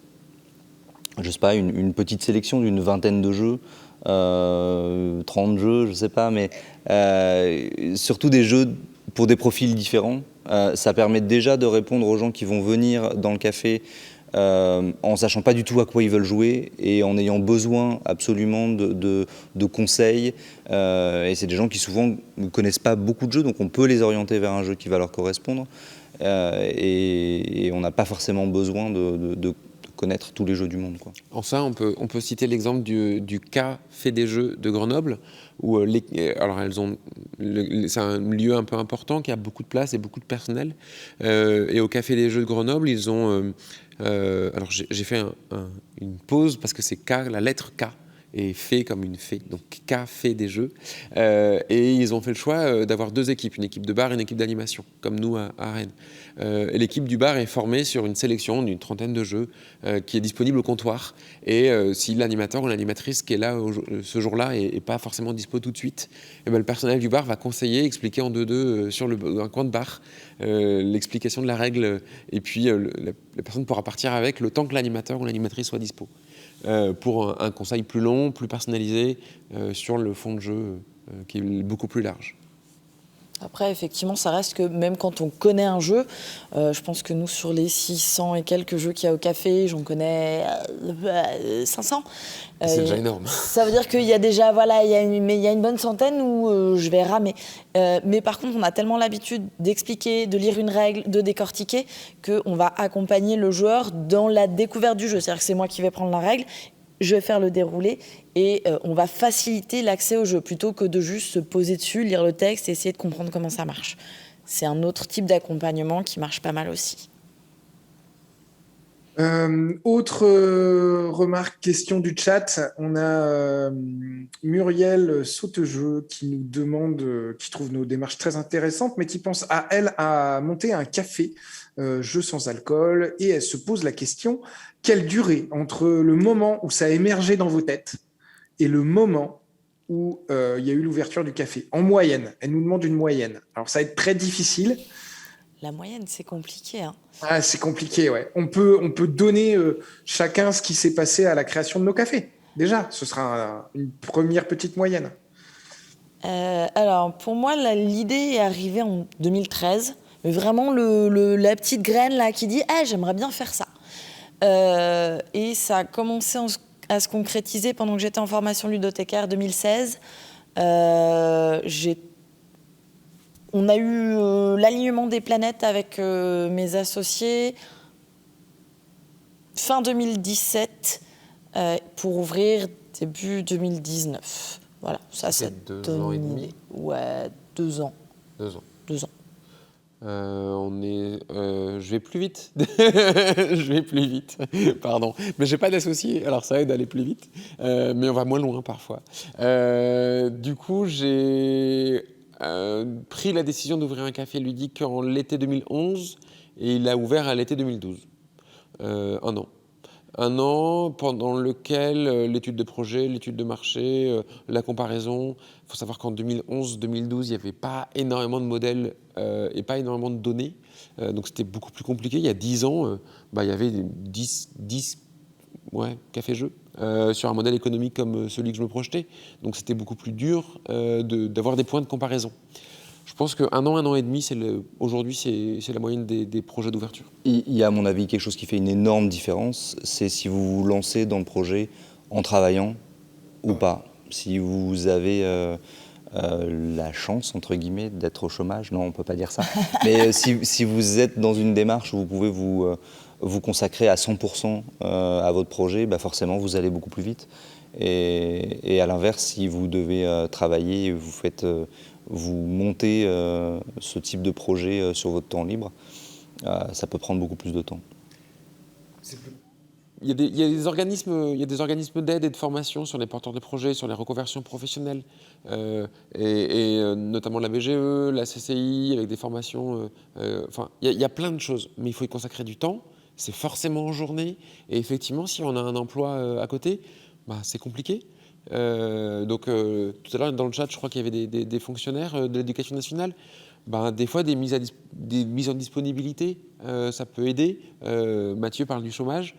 je sais pas, une petite sélection d'une vingtaine de jeux, 30 jeux, je sais pas, mais surtout des jeux pour des profils différents, ça permet déjà de répondre aux gens qui vont venir dans le café en sachant pas du tout à quoi ils veulent jouer et en ayant besoin absolument de conseils. Et c'est des gens qui souvent ne connaissent pas beaucoup de jeux, donc on peut les orienter vers un jeu qui va leur correspondre. Et on n'a pas forcément besoin de connaître tous les jeux du monde, quoi. En ça, on peut citer l'exemple du Café des Jeux de Grenoble, où alors c'est un lieu un peu important qui a beaucoup de place et beaucoup de personnel. Et au Café des Jeux de Grenoble, ils ont... alors j'ai fait une pause parce que c'est K, la lettre K et fée comme une fée, donc café des jeux. Et ils ont fait le choix d'avoir 2 équipes, une équipe de bar et une équipe d'animation, comme nous à Rennes. Et l'équipe du bar est formée sur une sélection d'une 30aine de jeux qui est disponible au comptoir. Et si l'animateur ou l'animatrice qui est là ce jour-là n'est pas forcément dispo tout de suite, et ben, le personnel du bar va conseiller, expliquer en 2-2 sur un coin de bar l'explication de la règle. Et puis la personne pourra partir avec le temps que l'animateur ou l'animatrice soit dispo. Pour un conseil plus long, plus personnalisé sur le fond de jeu qui est beaucoup plus large. Après, effectivement, ça reste que même quand on connaît un jeu, je pense que nous, sur les 600 et quelques jeux qu'il y a au café, j'en connais 500. C'est déjà énorme. Ça veut dire qu'il y a déjà, voilà, il y a une bonne centaine où je vais ramer. Mais par contre, on a tellement l'habitude d'expliquer, de lire une règle, de décortiquer, qu'on va accompagner le joueur dans la découverte du jeu. C'est-à-dire que c'est moi qui vais prendre la règle, je vais faire le déroulé et on va faciliter l'accès au jeu plutôt que de juste se poser dessus, lire le texte et essayer de comprendre comment ça marche. C'est un autre type d'accompagnement qui marche pas mal aussi. Autre remarque, question du chat. On a Muriel Sautejeu qui nous demande, qui trouve nos démarches très intéressantes, mais qui pense à monter un café jeu sans alcool, et elle se pose la question, quelle durée entre le moment où ça a émergé dans vos têtes et le moment où il y a eu l'ouverture du café, en moyenne. Elle nous demande une moyenne. Alors ça va être très difficile. La moyenne, c'est compliqué, hein. Ah, c'est compliqué, ouais. On peut donner chacun ce qui s'est passé à la création de nos cafés. Déjà, ce sera une première petite moyenne. Alors, pour moi, l'idée est arrivée en 2013. Mais vraiment, la petite graine là qui dit « j'aimerais bien faire ça ». Et ça a commencé à se concrétiser pendant que j'étais en formation ludothécaire 2016. On a eu l'alignement des planètes avec mes associés fin 2017 pour ouvrir début 2019. Voilà, ça deux ans et demi. Ouais, 2 ans. 2 ans. 2 ans. Je vais plus vite. Je vais plus vite. Pardon. Mais j'ai pas d'associé, alors ça aide à aller plus vite. Mais on va moins loin parfois. Du coup, j'ai pris la décision d'ouvrir un café ludique en l'été 2011 et il a ouvert à l'été 2012. 1 an. 1 an pendant lequel l'étude de projet, l'étude de marché, la comparaison. Il faut savoir qu'en 2011-2012, il n'y avait pas énormément de modèles et pas énormément de données. Donc c'était beaucoup plus compliqué. Il y a 10 ans, il y avait 10 cafés-jeux sur un modèle économique comme celui que je me projetais. Donc c'était beaucoup plus dur d'avoir des points de comparaison. Je pense qu'1 an, 1 an et demi, aujourd'hui, c'est la moyenne des projets d'ouverture. Il y a, à mon avis, quelque chose qui fait une énorme différence, c'est si vous vous lancez dans le projet en travaillant ou pas. Si vous avez la chance, entre guillemets, d'être au chômage, non, on ne peut pas dire ça, mais si vous êtes dans une démarche où vous pouvez vous consacrer à 100% à votre projet, forcément, vous allez beaucoup plus vite. Et à l'inverse, si vous devez travailler, vous montez ce type de projet sur votre temps libre, ça peut prendre beaucoup plus de temps. Il y a des organismes d'aide et de formation sur les porteurs de projets, sur les reconversions professionnelles, et notamment la BGE, la CCI, avec des formations. Il y a plein de choses, mais il faut y consacrer du temps. C'est forcément en journée. Et effectivement, si on a un emploi à côté, c'est compliqué. Donc tout à l'heure dans le chat, je crois qu'il y avait des fonctionnaires de l'Éducation nationale. Des fois des mises en disponibilité, ça peut aider. Mathieu parle du chômage.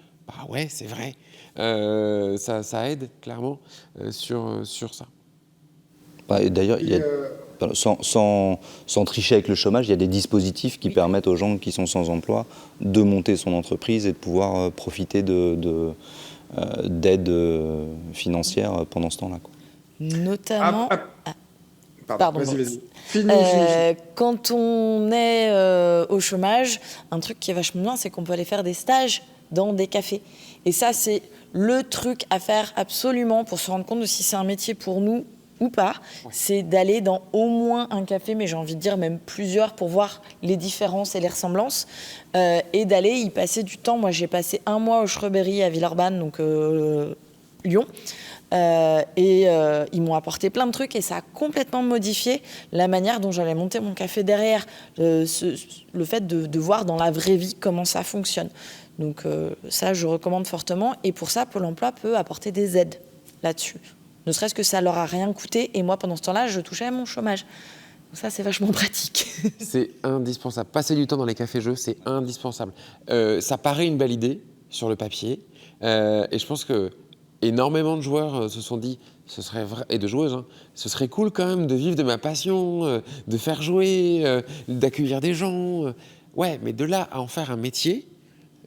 Ouais, c'est vrai. Ça aide clairement sur ça. Et d'ailleurs, sans tricher avec le chômage, il y a des dispositifs qui permettent aux gens qui sont sans emploi de monter son entreprise et de pouvoir profiter d'aide financière pendant ce temps-là. Notamment... Pardon, vas-y. Fini. Quand on est au chômage, un truc qui est vachement bien, c'est qu'on peut aller faire des stages dans des cafés. Et ça, c'est le truc à faire absolument pour se rendre compte de si c'est un métier pour nous ou pas. Ouais. C'est d'aller dans au moins un café, mais j'ai envie de dire même plusieurs, pour voir les différences et les ressemblances, et d'aller y passer du temps. Moi, j'ai passé 1 mois au Shrubbery à Villeurbanne, donc Lyon. Ils m'ont apporté plein de trucs et ça a complètement modifié la manière dont j'allais monter mon café derrière. Le fait de voir dans la vraie vie comment ça fonctionne. Donc ça, je recommande fortement. Et pour ça, Pôle emploi peut apporter des aides là-dessus. Ne serait-ce que ça leur a rien coûté. Et moi, pendant ce temps-là, je touchais à mon chômage. Donc ça, c'est vachement pratique. C'est indispensable. Passer du temps dans les cafés-jeux, c'est indispensable. Ça paraît une belle idée sur le papier. Et je pense que énormément de joueurs se sont dit, et de joueuses, ce serait cool quand même de vivre de ma passion, de faire jouer, d'accueillir des gens. Ouais, mais de là à en faire un métier,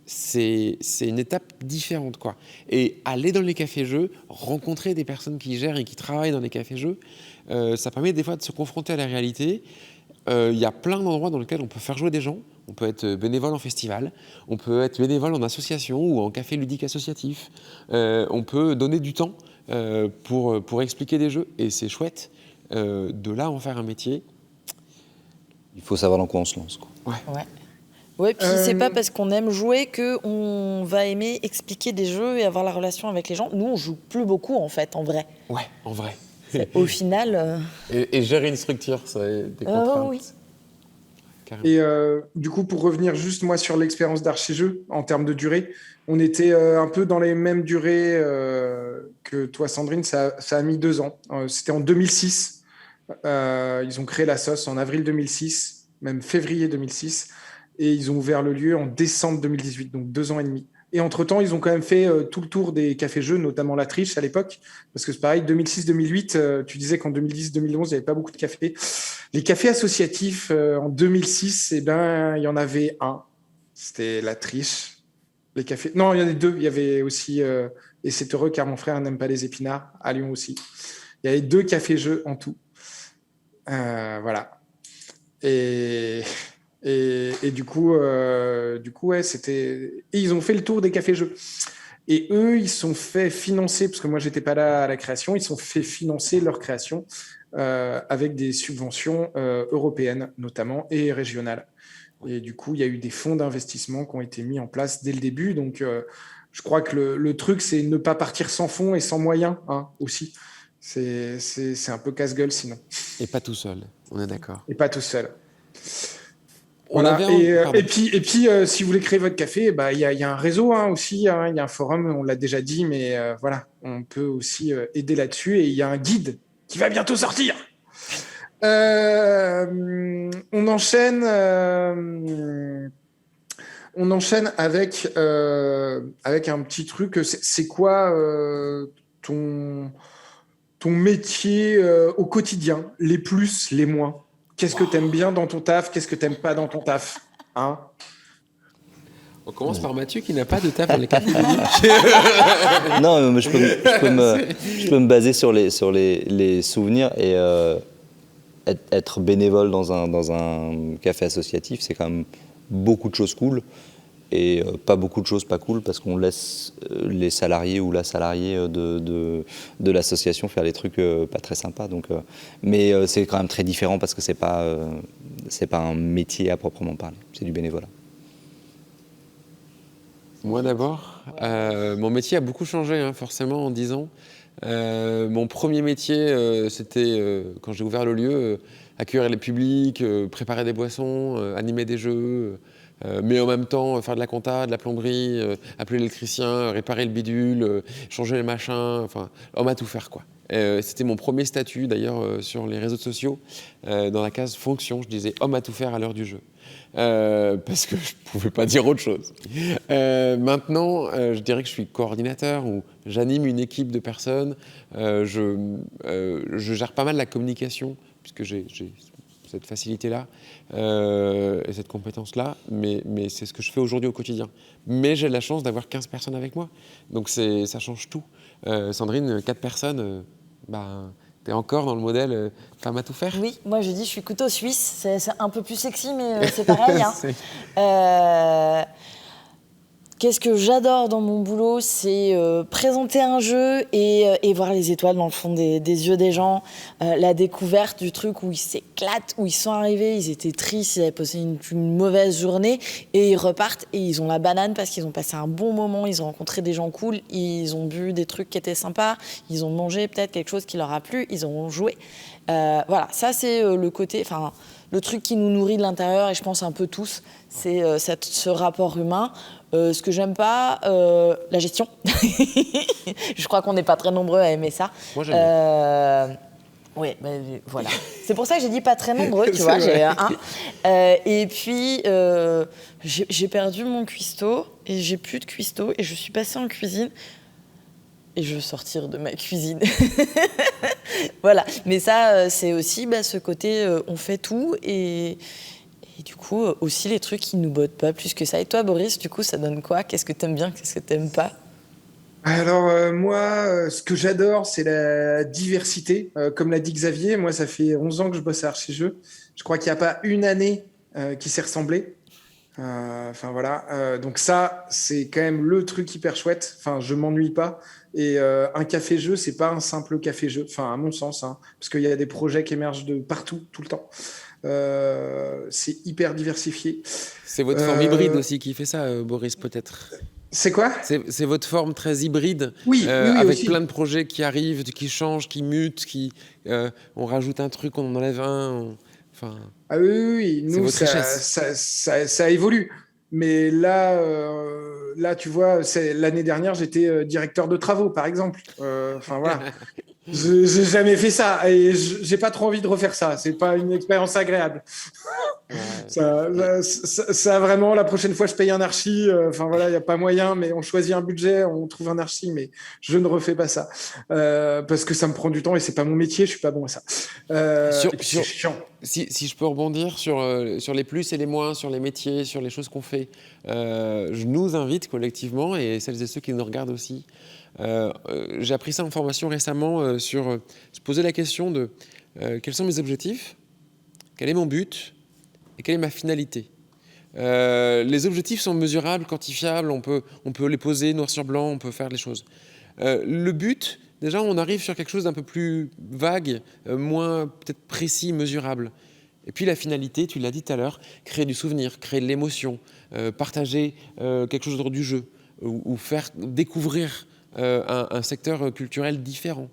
c'est une étape différente, quoi. Et aller dans les cafés-jeux, rencontrer des personnes qui gèrent et qui travaillent dans les cafés-jeux, ça permet des fois de se confronter à la réalité. Il y a plein d'endroits dans lesquels on peut faire jouer des gens. On peut être bénévole en festival, on peut être bénévole en association ou en café ludique associatif. On peut donner du temps pour expliquer des jeux et c'est chouette. De là à en faire un métier. Il faut savoir dans quoi on se lance, quoi. Ouais, puis c'est pas parce qu'on aime jouer qu'on va aimer expliquer des jeux et avoir la relation avec les gens. Nous, on joue plus beaucoup en fait, en vrai. Ouais, en vrai. Au final. Et gérer une structure, ça a des contraintes. Oui. Et du coup, pour revenir juste moi sur l'expérience d'Archijeux en termes de durée, on était un peu dans les mêmes durées que toi, Sandrine. Ça a mis 2 ans. C'était en 2006. Ils ont créé la sauce en avril 2006, même février 2006. Et ils ont ouvert le lieu en décembre 2018, donc 2 ans et demi. Et entre-temps, ils ont quand même fait tout le tour des cafés-jeux, notamment La Triche à l'époque. Parce que c'est pareil, 2006-2008, tu disais qu'en 2010-2011, il n'y avait pas beaucoup de cafés. Les cafés associatifs, en 2006, il y en avait un. C'était La Triche. Les cafés... Non, il y en avait 2. Il y avait aussi... et c'est heureux car mon frère n'aime pas les épinards, à Lyon aussi. Il y avait 2 cafés-jeux en tout. Voilà. Et du coup, ouais, c'était. Et ils ont fait le tour des cafés-jeux. Et eux, ils sont fait financer, parce que moi, j'étais pas là à la création, ils sont fait financer leur création avec des subventions européennes, notamment, et régionales. Et du coup, il y a eu des fonds d'investissement qui ont été mis en place dès le début. Donc, je crois que le truc, c'est ne pas partir sans fonds et sans moyens, aussi. C'est un peu casse-gueule sinon. Et pas tout seul, on est d'accord. Et pas tout seul. Voilà. Et puis, si vous voulez créer votre café, il y a un réseau aussi, il y a un forum, on l'a déjà dit, mais voilà, on peut aussi aider là-dessus. Et il y a un guide qui va bientôt sortir. On enchaîne avec un petit truc. C'est quoi ton métier au quotidien, les plus, les moins? Qu'est-ce que t'aimes bien dans ton taf? Qu'est-ce que t'aimes pas dans ton taf? On commence par Mathieu qui n'a pas de taf dans les cafés ludiques. Non, mais je peux me baser sur les souvenirs et être bénévole dans un café associatif, c'est quand même beaucoup de choses cool et pas beaucoup de choses pas cool parce qu'on laisse les salariés ou la salariée de l'association faire des trucs pas très sympas. Donc, mais c'est quand même très différent parce que c'est pas un métier à proprement parler, c'est du bénévolat. Moi d'abord, mon métier a beaucoup changé forcément en 10 ans. Mon premier métier, c'était quand j'ai ouvert le lieu, accueillir les publics, préparer des boissons, animer des jeux, mais en même temps faire de la compta, de la plomberie, appeler l'électricien, réparer le bidule, changer les machins, enfin homme à tout faire quoi. C'était mon premier statut d'ailleurs sur les réseaux sociaux, dans la case fonction, je disais homme à tout faire à l'heure du jeu. Parce que je ne pouvais pas dire autre chose. Maintenant, je dirais que je suis coordinateur ou j'anime une équipe de personnes. Je gère pas mal la communication, puisque j'ai cette facilité-là et cette compétence-là, mais c'est ce que je fais aujourd'hui au quotidien. Mais j'ai la chance d'avoir 15 personnes avec moi, donc ça change tout. Sandrine, 4 personnes, t'es encore dans le modèle femme à tout faire? Oui, moi je dis je suis couteau suisse, c'est un peu plus sexy, mais c'est pareil. Qu'est-ce que j'adore dans mon boulot, c'est présenter un jeu et voir les étoiles dans le fond des yeux des gens, la découverte du truc où ils s'éclatent, où ils sont arrivés, ils étaient tristes, ils avaient passé une mauvaise journée et ils repartent et ils ont la banane parce qu'ils ont passé un bon moment, ils ont rencontré des gens cool, ils ont bu des trucs qui étaient sympas, ils ont mangé peut-être quelque chose qui leur a plu, ils ont joué. Voilà, ça c'est le côté, enfin le truc qui nous nourrit de l'intérieur et je pense un peu tous, c'est ce rapport humain. Ce que j'aime pas, la gestion. Je crois qu'on n'est pas très nombreux à aimer ça. Moi, j'aime bien. Oui, voilà. C'est pour ça que j'ai dit pas très nombreux, tu vois. J'ai et puis, j'ai perdu mon cuistot et j'ai plus de cuistot et je suis passée en cuisine et je veux sortir de ma cuisine. Voilà. Mais ça, c'est aussi ce côté, on fait tout et du coup, aussi les trucs qui nous bottent pas plus que ça. Et toi, Boris, du coup, ça donne quoi? Qu'est-ce que t'aimes bien? Qu'est-ce que t'aimes pas? Alors, moi, ce que j'adore, c'est la diversité. Comme l'a dit Xavier, moi, ça fait 11 ans que je bosse à Archijeux. Je crois qu'il n'y a pas une année qui s'est ressemblée. Enfin, voilà. Donc ça, c'est quand même le truc hyper chouette. Enfin, je m'ennuie pas. Et un café-jeu, c'est pas un simple café-jeu. Enfin, à mon sens, hein, parce qu'il y a des projets qui émergent de partout, tout le temps. C'est hyper diversifié. C'est votre forme hybride aussi qui fait ça, Boris, peut-être. C'est quoi? C'est votre forme très hybride, Oui, oui, avec aussi. plein de projets qui arrivent, qui changent, qui mutent, on rajoute un truc, on en enlève un. Enfin, Ah oui, oui, oui. c'est Nous, votre richesse. ça évolue. Mais là, là, tu vois, l'année dernière, j'étais directeur de travaux, par exemple. Enfin, voilà. J'ai jamais fait ça et j'ai pas trop envie de refaire ça. C'est pas une expérience agréable. Ça, vraiment, la prochaine fois, je paye un archi. Enfin voilà, il n'y a pas moyen, mais on choisit un budget, on trouve un archi, mais je ne refais pas ça parce que ça me prend du temps et c'est pas mon métier. Je suis pas bon à ça. Et puis c'est chiant. Si je peux rebondir sur les plus et les moins, sur les métiers, sur les choses qu'on fait, je nous invite collectivement, et celles et ceux qui nous regardent aussi. J'ai appris ça en formation récemment sur se poser la question de quels sont mes objectifs, quel est mon but et quelle est ma finalité. Les objectifs sont mesurables, quantifiables, on peut les poser noir sur blanc, on peut faire les choses. Le but, déjà, on arrive sur quelque chose d'un peu plus vague, moins peut-être précis, mesurable. Et puis la finalité, tu l'as dit tout à l'heure, créer du souvenir, créer de l'émotion, partager quelque chose autour du jeu, ou faire découvrir un secteur culturel différent.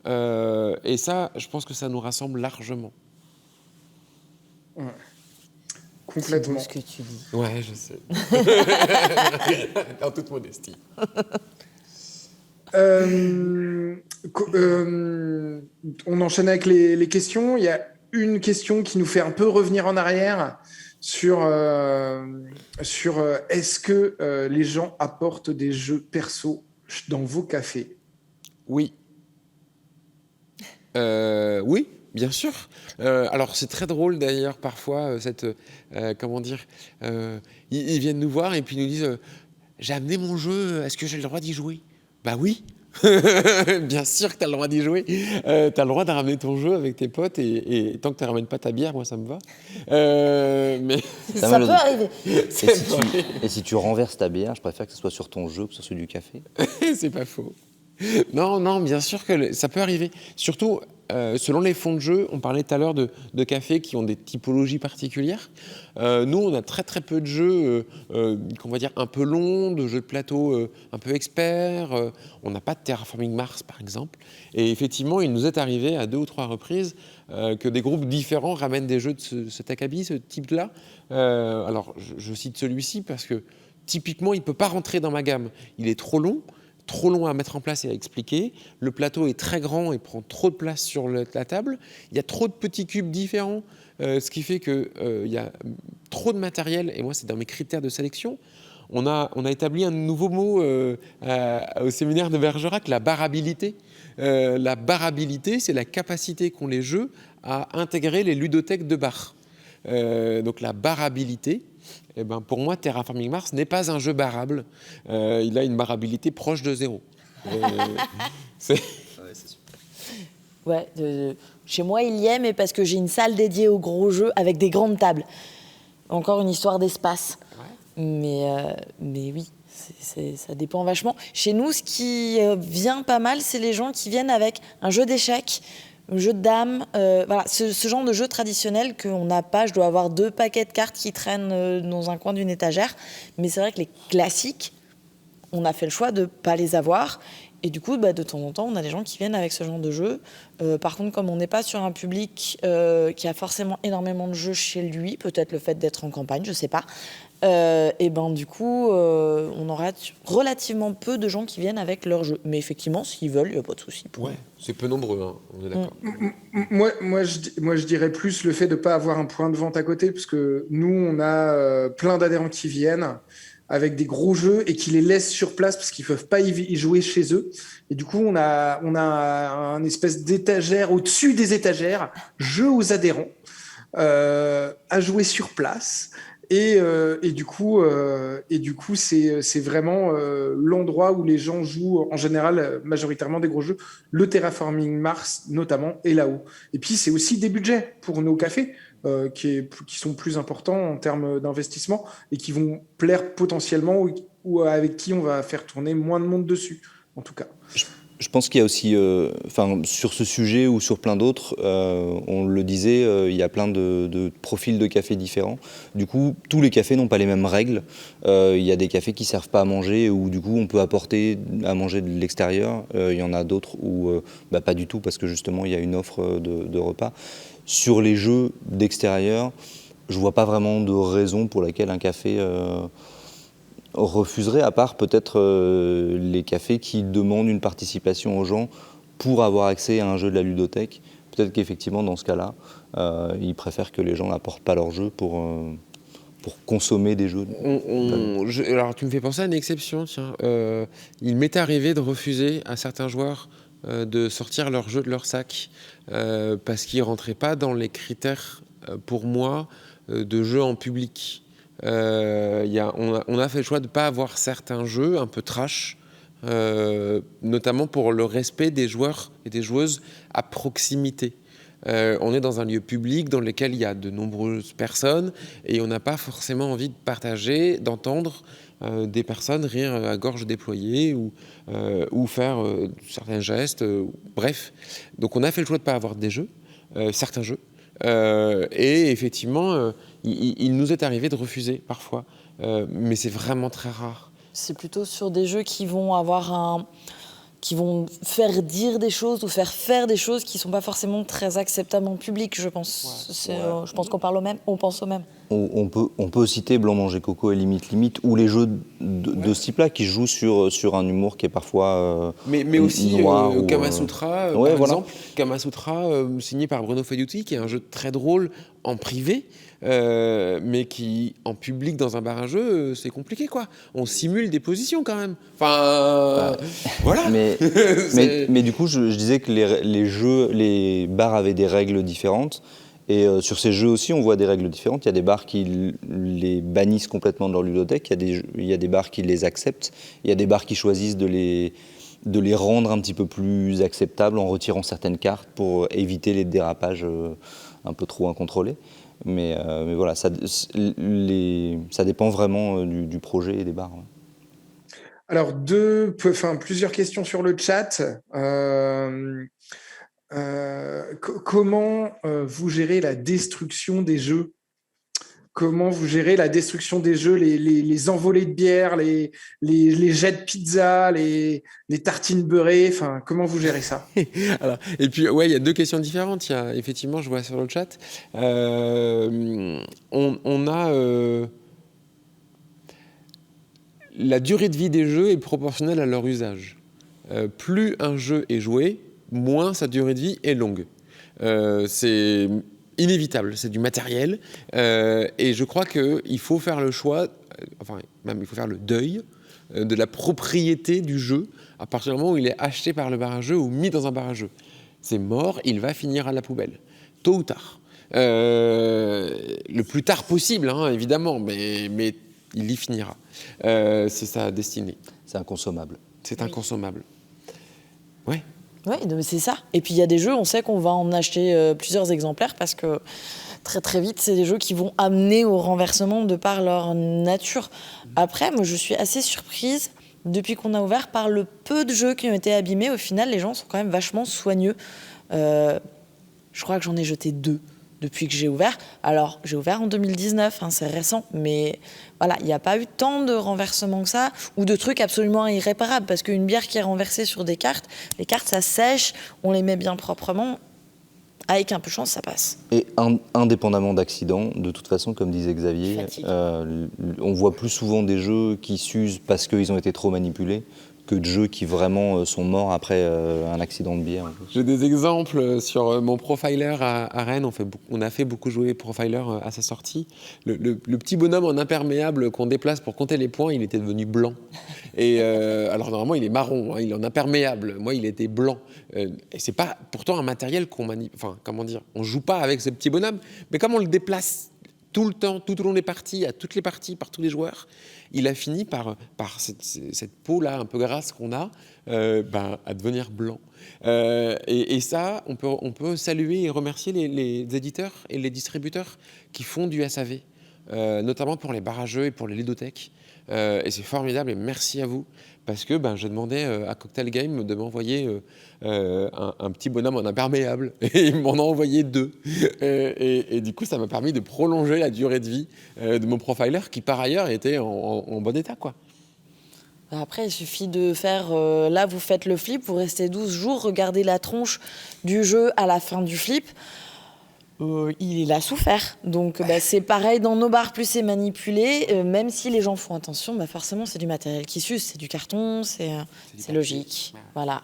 Et ça, je pense que ça nous rassemble largement. Ouais. Complètement. C'est beau ce que tu dis. Ouais, je sais. En toute modestie. On enchaîne avec les questions. Il y a une question qui nous fait un peu revenir en arrière sur est-ce que les gens apportent des jeux perso dans vos cafés? Oui. Oui, bien sûr. Alors c'est très drôle d'ailleurs parfois comment dire, ils viennent nous voir et puis nous disent j'ai amené mon jeu, est-ce que j'ai le droit d'y jouer? Bah oui. Bien sûr que tu as le droit d'y jouer. Tu as le droit de ramener ton jeu avec tes potes et tant que tu ne ramènes pas ta bière, moi ça me va. Mais Ça peut arriver. Et si tu renverses ta bière, je préfère que ce soit sur ton jeu que sur celui du café. c'est pas faux. Non, bien sûr que ça peut arriver. Surtout, selon les fonds de jeu, on parlait tout à l'heure de cafés qui ont des typologies particulières. Nous, on a très très peu de jeux, qu'on va dire un peu longs, de jeux de plateau un peu experts. On n'a pas de Terraforming Mars, par exemple. Et effectivement, il nous est arrivé à 2 ou 3 reprises que des groupes différents ramènent des jeux de cet acabit, ce type-là. Alors, je cite celui-ci parce que typiquement, il ne peut pas rentrer dans ma gamme. Il est trop long à mettre en place et à expliquer. Le plateau est très grand et prend trop de place sur la table. Il y a trop de petits cubes différents, ce qui fait qu'il y a trop de matériel. Et moi, c'est dans mes critères de sélection. On a établi un nouveau mot au séminaire de Bergerac, la barabilité. La barabilité, c'est la capacité qu'ont les jeux à intégrer les ludothèques de bar. Donc la barabilité, eh ben, pour moi, Terraforming Mars n'est pas un jeu barrable. Il a une barrabilité proche de 0. C'est super. Ouais, chez moi, il y est, mais parce que j'ai une salle dédiée aux gros jeux avec des grandes tables. Encore une histoire d'espace. Ouais. Mais oui, Ça dépend vachement. Chez nous, ce qui vient pas mal, c'est les gens qui viennent avec un jeu d'échecs, un jeu de dames, voilà, ce genre de jeu traditionnel qu'on n'a pas. Je dois avoir 2 paquets de cartes qui traînent dans un coin d'une étagère. Mais c'est vrai que les classiques, on a fait le choix de ne pas les avoir. Et du coup, de temps en temps, on a des gens qui viennent avec ce genre de jeu. Par contre, comme on n'est pas sur un public qui a forcément énormément de jeux chez lui, peut-être le fait d'être en campagne, je ne sais pas, et du coup, on aura relativement peu de gens qui viennent avec leur jeu. Mais effectivement, s'ils veulent, il n'y a pas de souci. Ouais, c'est peu nombreux, hein, on est d'accord. Moi, je dirais plus le fait de ne pas avoir un point de vente à côté, parce que nous, on a plein d'adhérents qui viennent avec des gros jeux et qui les laissent sur place parce qu'ils ne peuvent pas y jouer chez eux. Et du coup, on a un espèce d'étagère au-dessus des étagères, jeux aux adhérents, à jouer sur place. Et du coup, c'est vraiment l'endroit où les gens jouent, en général, majoritairement des gros jeux. Le Terraforming Mars, notamment, est là-haut. Et puis, c'est aussi des budgets pour nos cafés qui sont plus importants en termes d'investissement et qui vont plaire potentiellement ou avec qui on va faire tourner moins de monde dessus, en tout cas. Je pense qu'il y a aussi, sur ce sujet ou sur plein d'autres, on le disait, il y a plein de profils de cafés différents. Du coup, tous les cafés n'ont pas les mêmes règles. Il y a des cafés qui ne servent pas à manger, où du coup on peut apporter à manger de l'extérieur. Il y en a d'autres où pas du tout, parce que justement il y a une offre de repas. Sur les jeux d'extérieur, je ne vois pas vraiment de raison pour laquelle un café refuserait, à part peut-être les cafés qui demandent une participation aux gens pour avoir accès à un jeu de la ludothèque. Peut-être qu'effectivement, dans ce cas-là, ils préfèrent que les gens n'apportent pas leur jeu pour consommer des jeux. Alors, tu me fais penser à une exception, tiens. Il m'est arrivé de refuser à certains joueurs de sortir leur jeu de leur sac parce qu'ils ne rentraient pas dans les critères, pour moi, de jeu en public. On a fait le choix de ne pas avoir certains jeux un peu trash, notamment pour le respect des joueurs et des joueuses à proximité. On est dans un lieu public dans lequel il y a de nombreuses personnes et on n'a pas forcément envie de partager, d'entendre des personnes rire à gorge déployée ou faire certains gestes, bref. Donc on a fait le choix de ne pas avoir des jeux, certains jeux. Et effectivement, il nous est arrivé de refuser parfois, mais c'est vraiment très rare. C'est plutôt sur des jeux qui vont qui vont faire dire des choses ou faire des choses qui ne sont pas forcément très acceptables en public, je pense. Je pense qu'on pense au même. On peut citer Blanc Manger Coco et Limite, ou les jeux de ce type-là qui jouent sur un humour qui est parfois mais aussi noir. Kamasutra, par exemple. Kamasutra, signé par Bruno Faiuti, qui est un jeu très drôle en privé, mais qui, en public, dans un bar à jeu, c'est compliqué, quoi. On simule des positions, quand même. Enfin, voilà. Mais du coup, je disais que les bars avaient des règles différentes. Et sur ces jeux aussi, on voit des règles différentes. Il y a des bars qui les bannissent complètement de leur ludothèque. Il y a des bars qui les acceptent. Il y a des bars qui choisissent de les rendre un petit peu plus acceptables en retirant certaines cartes pour éviter les dérapages un peu trop incontrôlés. Mais voilà, ça dépend vraiment du projet et des bars. Ouais. Alors, plusieurs questions sur le chat. Comment vous gérez la destruction des jeux? Comment vous gérez la destruction des jeux, les envolées de bière, les jets de pizza, les tartines beurrées, enfin, comment vous gérez ça? Alors, et puis, ouais, il y a 2 questions différentes. Il y a, effectivement, je vois sur le chat, on a la durée de vie des jeux est proportionnelle à leur usage. Plus un jeu est joué, moins sa durée de vie est longue. C'est inévitable, c'est du matériel. Et je crois qu'il faut faire le choix, même il faut faire le deuil de la propriété du jeu à partir du moment où il est acheté par le bar à jeu ou mis dans un bar à jeu. C'est mort, il va finir à la poubelle, tôt ou tard. Le plus tard possible, hein, évidemment, mais il y finira. C'est sa destinée. C'est inconsommable. C'est inconsommable. Ouais. Oui, c'est ça. Et puis il y a des jeux, on sait qu'on va en acheter plusieurs exemplaires parce que très très vite, c'est des jeux qui vont amener au renversement de par leur nature. Après, moi je suis assez surprise depuis qu'on a ouvert par le peu de jeux qui ont été abîmés. Au final, les gens sont quand même vachement soigneux. Je crois que j'en ai jeté 2 depuis que j'ai ouvert. Alors, j'ai ouvert en 2019, c'est récent, mais voilà, il n'y a pas eu tant de renversements que ça, ou de trucs absolument irréparables, parce qu'une bière qui est renversée sur des cartes, les cartes, ça sèche, on les met bien proprement, avec un peu de chance, ça passe. Et indépendamment d'accidents, de toute façon, comme disait Xavier, on voit plus souvent des jeux qui s'usent parce qu'ils ont été trop manipulés, que de jeux qui vraiment sont morts après un accident de bière. J'ai des exemples sur mon Profiler à Rennes. On a fait beaucoup jouer Profiler à sa sortie. Le petit bonhomme en imperméable qu'on déplace pour compter les points, il était devenu blanc. Et alors normalement, il est marron, il est en imperméable. Moi, il était blanc. Et c'est pas pourtant un matériel qu'on manipule. Enfin, comment dire, on joue pas avec ce petit bonhomme, mais comme on le déplace tout le temps, tout au long des parties, à toutes les parties, par tous les joueurs, il a fini par cette peau-là un peu grasse qu'on a, à devenir blanc. Et ça, on peut saluer et remercier les éditeurs et les distributeurs qui font du SAV, notamment pour les barrageux et pour les ludothèques. Et c'est formidable et merci à vous. Parce que je demandais à Cocktail Game de m'envoyer un petit bonhomme en imperméable. Et ils m'en ont envoyé 2. Et du coup, ça m'a permis de prolonger la durée de vie de mon Profiler qui, par ailleurs, était en bon état, quoi. Après, il suffit de faire... là, vous faites le flip, vous restez 12 jours, regardez la tronche du jeu à la fin du flip. Il a souffert. Donc, c'est pareil dans nos bars, plus c'est manipulé. Même si les gens font attention, forcément, c'est du matériel qui s'use, c'est du carton, c'est logique. Ouais. Voilà.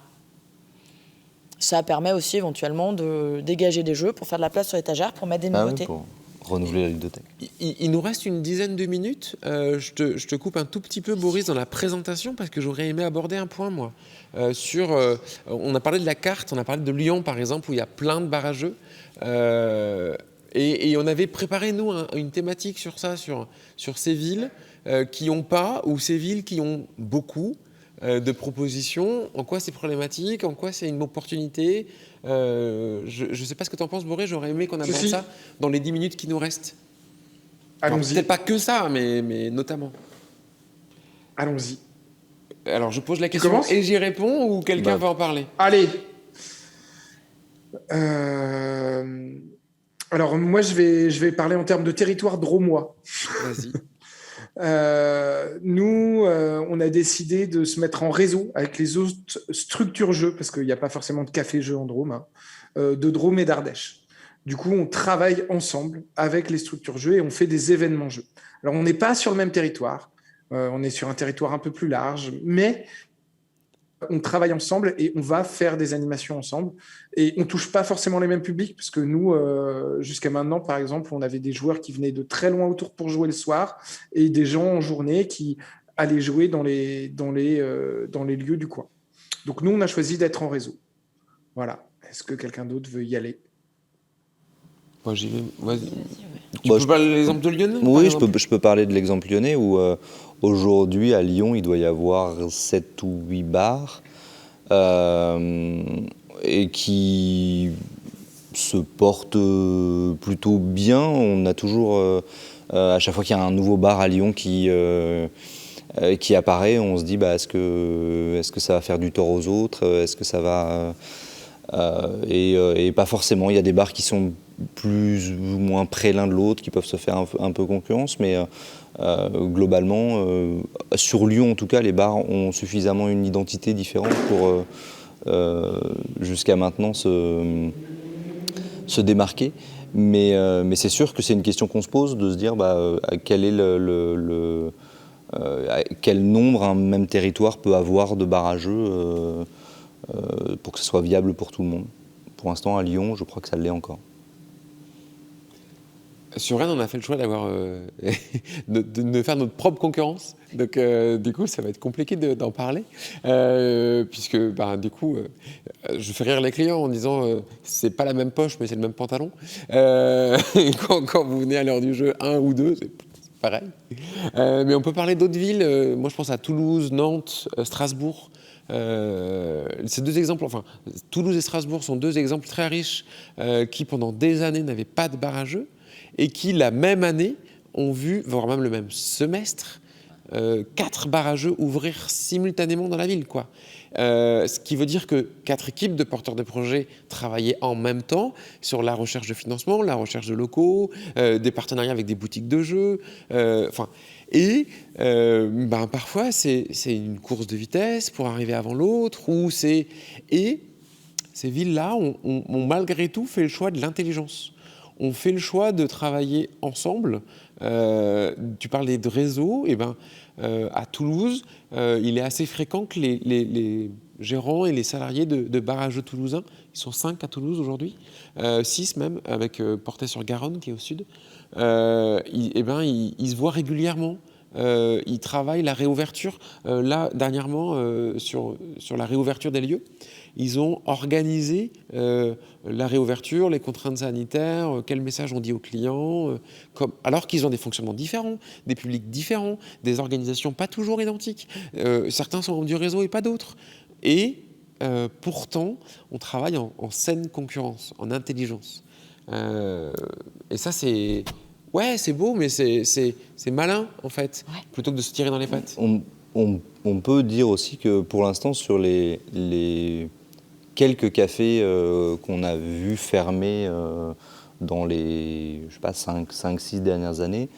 Ça permet aussi éventuellement de dégager des jeux pour faire de la place sur l'étagère, pour mettre des nouveautés. Oui, pour renouveler la ludothèque. Il nous reste une dizaine de minutes. Je te coupe un tout petit peu, Boris, dans la présentation, parce que j'aurais aimé aborder un point, moi. On a parlé de la carte, on a parlé de Lyon, par exemple, où il y a plein de barrageux. Et on avait préparé, nous, une thématique sur ça, sur ces villes qui n'ont pas, ou ces villes qui ont beaucoup de propositions. En quoi c'est problématique, en quoi c'est une opportunité. Je ne sais pas ce que tu en penses, Boris, j'aurais aimé qu'on aborde ça dans les 10 minutes qui nous restent. Allons-y. Peut-être pas que ça, mais notamment. Allons-y. Alors, je pose la question et j'y réponds ou quelqu'un va en parler? Allez. Alors, moi, je vais parler en termes de territoire drômois. Vas-y. Nous, on a décidé de se mettre en réseau avec les autres structures jeux, parce qu'il n'y a pas forcément de café-jeux en Drôme, de Drôme et d'Ardèche. Du coup, on travaille ensemble avec les structures jeux et on fait des événements jeux. Alors, on n'est pas sur le même territoire. On est sur un territoire un peu plus large, mais on travaille ensemble et on va faire des animations ensemble. Et on ne touche pas forcément les mêmes publics, parce que nous, jusqu'à maintenant, par exemple, on avait des joueurs qui venaient de très loin autour pour jouer le soir et des gens en journée qui allaient jouer dans les lieux du coin. Donc nous, on a choisi d'être en réseau. Voilà. Est-ce que quelqu'un d'autre veut y aller? Moi, j'y vais. Vas-y. Tu peux parler de l'exemple de Lyonnais? Oui, je peux parler de l'exemple lyonnais où aujourd'hui, à Lyon, il doit y avoir 7 ou 8 bars et qui se portent plutôt bien. On a toujours, à chaque fois qu'il y a un nouveau bar à Lyon qui apparaît, on se dit est-ce que ça va faire du tort aux autres? Est-ce que ça va... et pas forcément. Il y a des bars qui sont plus ou moins près l'un de l'autre, qui peuvent se faire un peu concurrence, mais globalement, sur Lyon en tout cas, les bars ont suffisamment une identité différente pour jusqu'à maintenant se démarquer. Mais c'est sûr que c'est une question qu'on se pose, de se dire quel est quel nombre un même territoire peut avoir de bars à jeux pour que ce soit viable pour tout le monde. Pour l'instant, à Lyon, je crois que ça l'est encore. Sur Rennes, on a fait le choix de faire notre propre concurrence. Donc, du coup, ça va être compliqué d'en parler. Puisque, du coup, je fais rire les clients en disant c'est pas la même poche, mais c'est le même pantalon. Quand vous venez à l'heure du jeu, 1 ou 2, c'est pareil. Mais on peut parler d'autres villes. Moi, je pense à Toulouse, Nantes, Strasbourg. Ces 2 exemples, Toulouse et Strasbourg sont 2 exemples très riches qui, pendant des années, n'avaient pas de bar à jeux. et qui, la même année, ont vu, voire même le même semestre, 4 bars à jeux ouvrir simultanément dans la ville, quoi. Ce qui veut dire que 4 équipes de porteurs de projets travaillaient en même temps sur la recherche de financement, la recherche de locaux, des partenariats avec des boutiques de jeux. Parfois, c'est une course de vitesse pour arriver avant l'autre. Et ces villes-là ont malgré tout fait le choix de l'intelligence. On fait le choix de travailler ensemble. Tu parlais de réseau, à Toulouse, il est assez fréquent que les gérants et les salariés de bars à jeux toulousains, ils sont 5 à Toulouse aujourd'hui, 6 même, avec Portet-sur-Garonne qui est au sud, ils se voient régulièrement. Ils travaillent la réouverture. Là, dernièrement, sur la réouverture des lieux, ils ont organisé la réouverture, les contraintes sanitaires, quel message on dit aux clients, alors qu'ils ont des fonctionnements différents, des publics différents, des organisations pas toujours identiques. Certains sont membres du réseau et pas d'autres. Et pourtant, on travaille en saine concurrence, en intelligence. Et ça, c'est... Ouais, c'est beau, mais c'est malin, en fait, plutôt que de se tirer dans les pattes. On peut dire aussi que pour l'instant, sur les quelques cafés qu'on a vus fermer dans les 5-6 dernières années,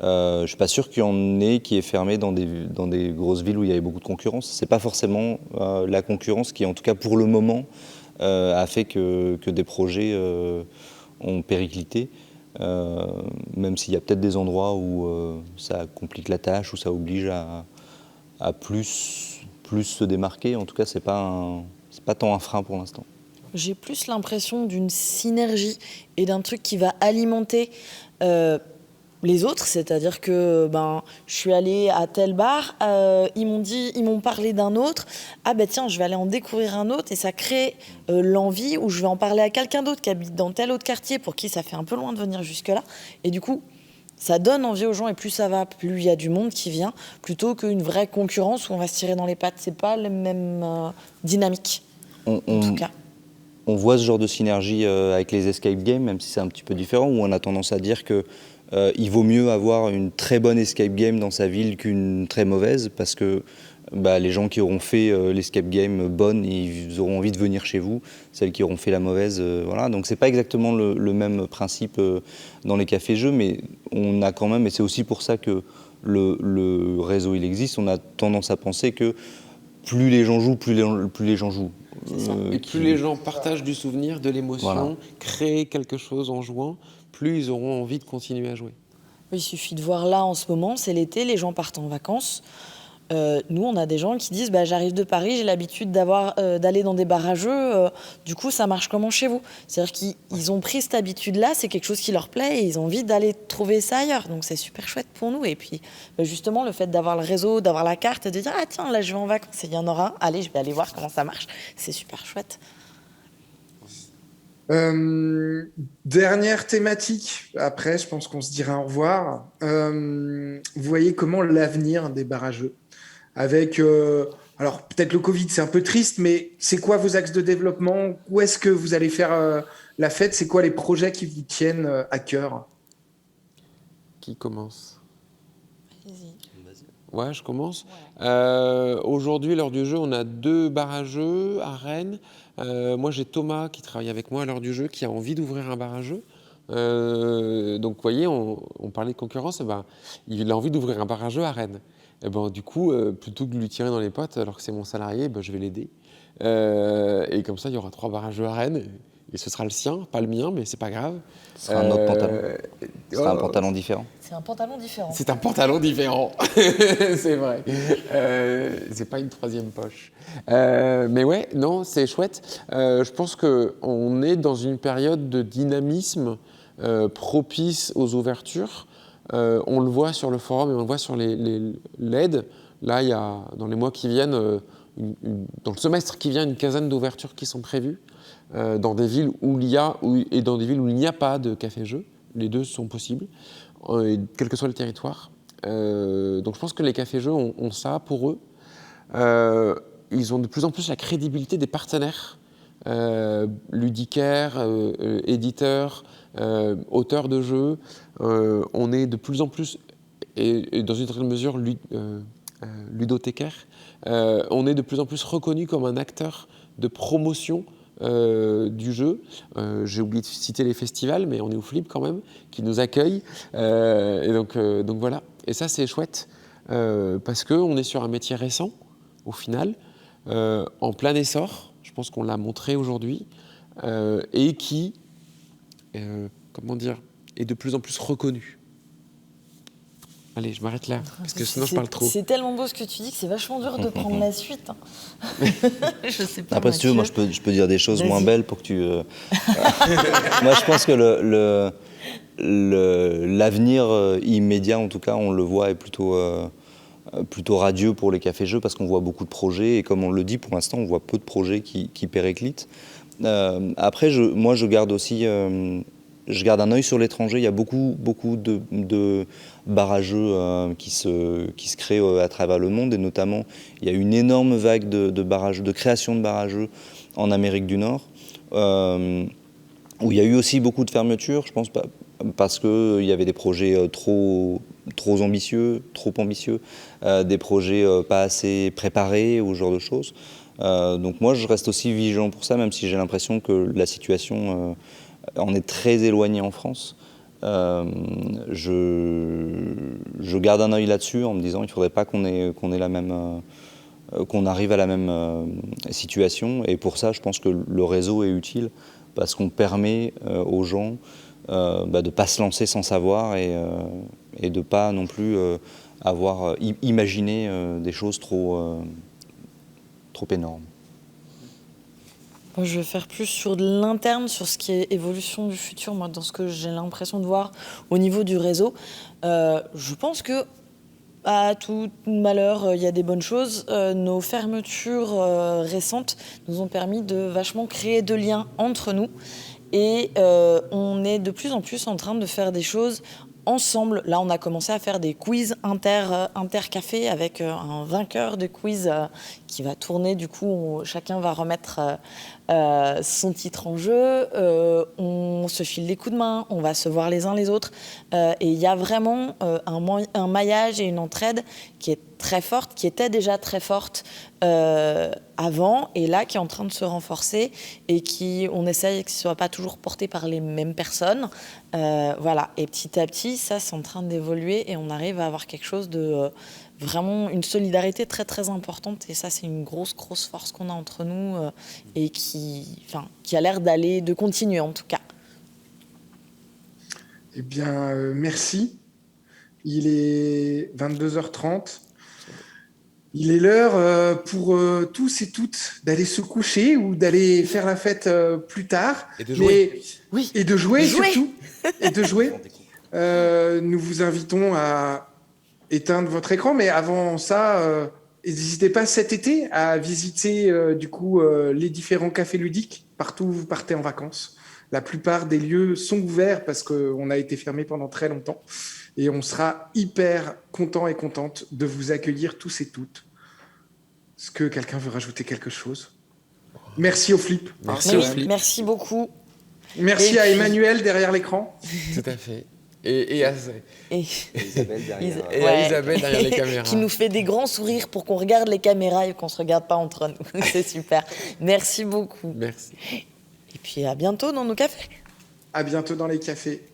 je ne suis pas sûr qu'il y en ait qui est fermé dans des grosses villes où il y avait beaucoup de concurrence. Ce n'est pas forcément la concurrence qui, en tout cas pour le moment, a fait que des projets ont périclité. Même s'il y a peut-être des endroits où ça complique la tâche, où ça oblige à plus se démarquer. En tout cas, c'est pas tant un frein pour l'instant. J'ai plus l'impression d'une synergie et d'un truc qui va alimenter les autres, c'est-à-dire que je suis allée à tel bar, ils m'ont parlé d'un autre, tiens, je vais aller en découvrir un autre, et ça crée l'envie, où je vais en parler à quelqu'un d'autre qui habite dans tel autre quartier pour qui ça fait un peu loin de venir jusque-là, et du coup ça donne envie aux gens, et plus ça va, plus il y a du monde qui vient, plutôt qu'une vraie concurrence où on va se tirer dans les pattes. C'est pas la même dynamique, en tout cas. On voit ce genre de synergie avec les escape games, même si c'est un petit peu différent, où on a tendance à dire que il vaut mieux avoir une très bonne escape game dans sa ville qu'une très mauvaise, parce que les gens qui auront fait l'escape game bonne, ils auront envie de venir chez vous. Celles qui auront fait la mauvaise, voilà. Donc c'est pas exactement le même principe dans les cafés-jeux, mais on a quand même, et c'est aussi pour ça que le réseau il existe, on a tendance à penser que plus les gens jouent, plus les gens jouent. Et plus les gens partagent du souvenir, de l'émotion, créent quelque chose en jouant, plus ils auront envie de continuer à jouer. Il suffit de voir là en ce moment, c'est l'été, les gens partent en vacances. Nous, on a des gens qui disent j'arrive de Paris, j'ai l'habitude d'aller dans des bars à jeux, du coup ça marche comment chez vous? C'est-à-dire qu'ils ont pris cette habitude-là, c'est quelque chose qui leur plaît et ils ont envie d'aller trouver ça ailleurs. Donc c'est super chouette pour nous. Et puis justement, le fait d'avoir le réseau, d'avoir la carte et de dire tiens, là je vais en vacances et il y en aura un, allez, je vais aller voir comment ça marche. C'est super chouette. Dernière thématique, après je pense qu'on se dira au revoir. Vous voyez comment l'avenir des bars à jeux avec, alors peut-être le Covid c'est un peu triste, mais c'est quoi vos axes de développement? Où est-ce que vous allez faire la fête? C'est quoi les projets qui vous tiennent à cœur? Qui commence? Vas-y. Ouais, je commence. Ouais. Aujourd'hui, lors du jeu, on a 2 bars à jeux à Rennes. Moi, j'ai Thomas qui travaille avec moi à l'heure du jeu, qui a envie d'ouvrir un bar à jeux. Donc, vous voyez, on parlait de concurrence. Il a envie d'ouvrir un bar à jeux à Rennes. Du coup, plutôt que de lui tirer dans les pattes, alors que c'est mon salarié, je vais l'aider. Et comme ça, il y aura 3 bars à jeux à Rennes. Et ce sera le sien, pas le mien, mais c'est pas grave. Ce sera un autre pantalon. Ce sera un pantalon différent. C'est un pantalon différent. C'est un pantalon différent, c'est vrai. C'est pas une 3e poche. Mais ouais, non, c'est chouette. Je pense qu'on est dans une période de dynamisme propice aux ouvertures. On le voit sur le forum et on le voit sur les LED. Là, il y a, dans les mois qui viennent, dans le semestre qui vient, une quinzaine d'ouvertures qui sont prévues dans des villes où il y a et dans des villes où il n'y a pas de café-jeu. Les deux sont possibles, quel que soit le territoire. Donc je pense que les cafés-jeux ont ça pour eux. Ils ont de plus en plus la crédibilité des partenaires ludicaires, éditeurs, auteurs de jeux. On est de plus en plus, et dans une certaine mesure, ludothécaire. On est de plus en plus reconnu comme un acteur de promotion du jeu. J'ai oublié de citer les festivals, mais on est au Flip quand même, qui nous accueillent. Et donc voilà. Et ça, c'est chouette, parce qu'on est sur un métier récent, au final, en plein essor, je pense qu'on l'a montré aujourd'hui, et qui, est de plus en plus reconnu. Allez, je m'arrête là, parce que sinon je parle trop. C'est tellement beau ce que tu dis que c'est vachement dur de prendre la suite. Je sais pas. Après, si tu veux, moi, je peux dire des choses moins belles pour que tu... Moi, je pense que l'avenir immédiat, en tout cas, on le voit, est plutôt radieux pour les cafés-jeux, parce qu'on voit beaucoup de projets, et comme on le dit, pour l'instant, on voit peu de projets qui périclitent. Après, moi, je garde aussi... je garde un œil sur l'étranger. Il y a beaucoup de barrageux qui se créent à travers le monde, et notamment il y a une énorme vague de création de barrageux en Amérique du Nord, où il y a eu aussi beaucoup de fermetures, je pense, parce qu'il y avait des projets trop ambitieux, des projets pas assez préparés, ou ce genre de choses. Donc moi, je reste aussi vigilant pour ça, même si j'ai l'impression que la situation... on est très éloigné en France. Je garde un œil là-dessus en me disant qu'il ne faudrait pas qu'on arrive à la même situation. Et pour ça, je pense que le réseau est utile, parce qu'on permet aux gens de ne pas se lancer sans savoir, et de ne pas non plus avoir imaginé des choses trop énormes. Moi, je vais faire plus sur de l'interne, sur ce qui est évolution du futur, moi, dans ce que j'ai l'impression de voir au niveau du réseau. Je pense que, à tout malheur, il y a des bonnes choses. Nos fermetures récentes nous ont permis de vachement créer de liens entre nous. Et on est de plus en plus en train de faire des choses ensemble. Là, on a commencé à faire des quiz inter-café avec un vainqueur de quiz qui va tourner. Du coup, chacun va remettre son titre en jeu. On se file des coups de main, on va se voir les uns les autres. Et il y a vraiment un maillage et une entraide qui est très forte, qui était déjà très forte avant, et là qui est en train de se renforcer, et on essaye que ce ne soit pas toujours porté par les mêmes personnes. Voilà. Et petit à petit, ça, c'est en train d'évoluer, et on arrive à avoir quelque chose de vraiment une solidarité très très importante, et ça, c'est une grosse force qu'on a entre nous, et qui a l'air de continuer en tout cas. Eh bien, merci. Il est 22h30. Il est l'heure pour tous et toutes d'aller se coucher ou d'aller faire la fête plus tard. Et de jouer. Oui. Et de jouer surtout. Et de jouer. Nous vous invitons à éteindre votre écran, mais avant ça, n'hésitez pas cet été à visiter les différents cafés ludiques partout où vous partez en vacances. La plupart des lieux sont ouverts parce qu'on a été fermé pendant très longtemps. Et on sera hyper content et contente de vous accueillir tous et toutes. Est-ce que quelqu'un veut rajouter quelque chose ? Merci au Flip. Merci beaucoup. Merci à Emmanuel derrière l'écran. Tout à fait. Et à Isabelle derrière. Et à Isabelle derrière les caméras. Qui nous fait des grands sourires pour qu'on regarde les caméras et qu'on ne se regarde pas entre nous. C'est super. Merci beaucoup. Merci. Et puis à bientôt dans nos cafés. À bientôt dans les cafés.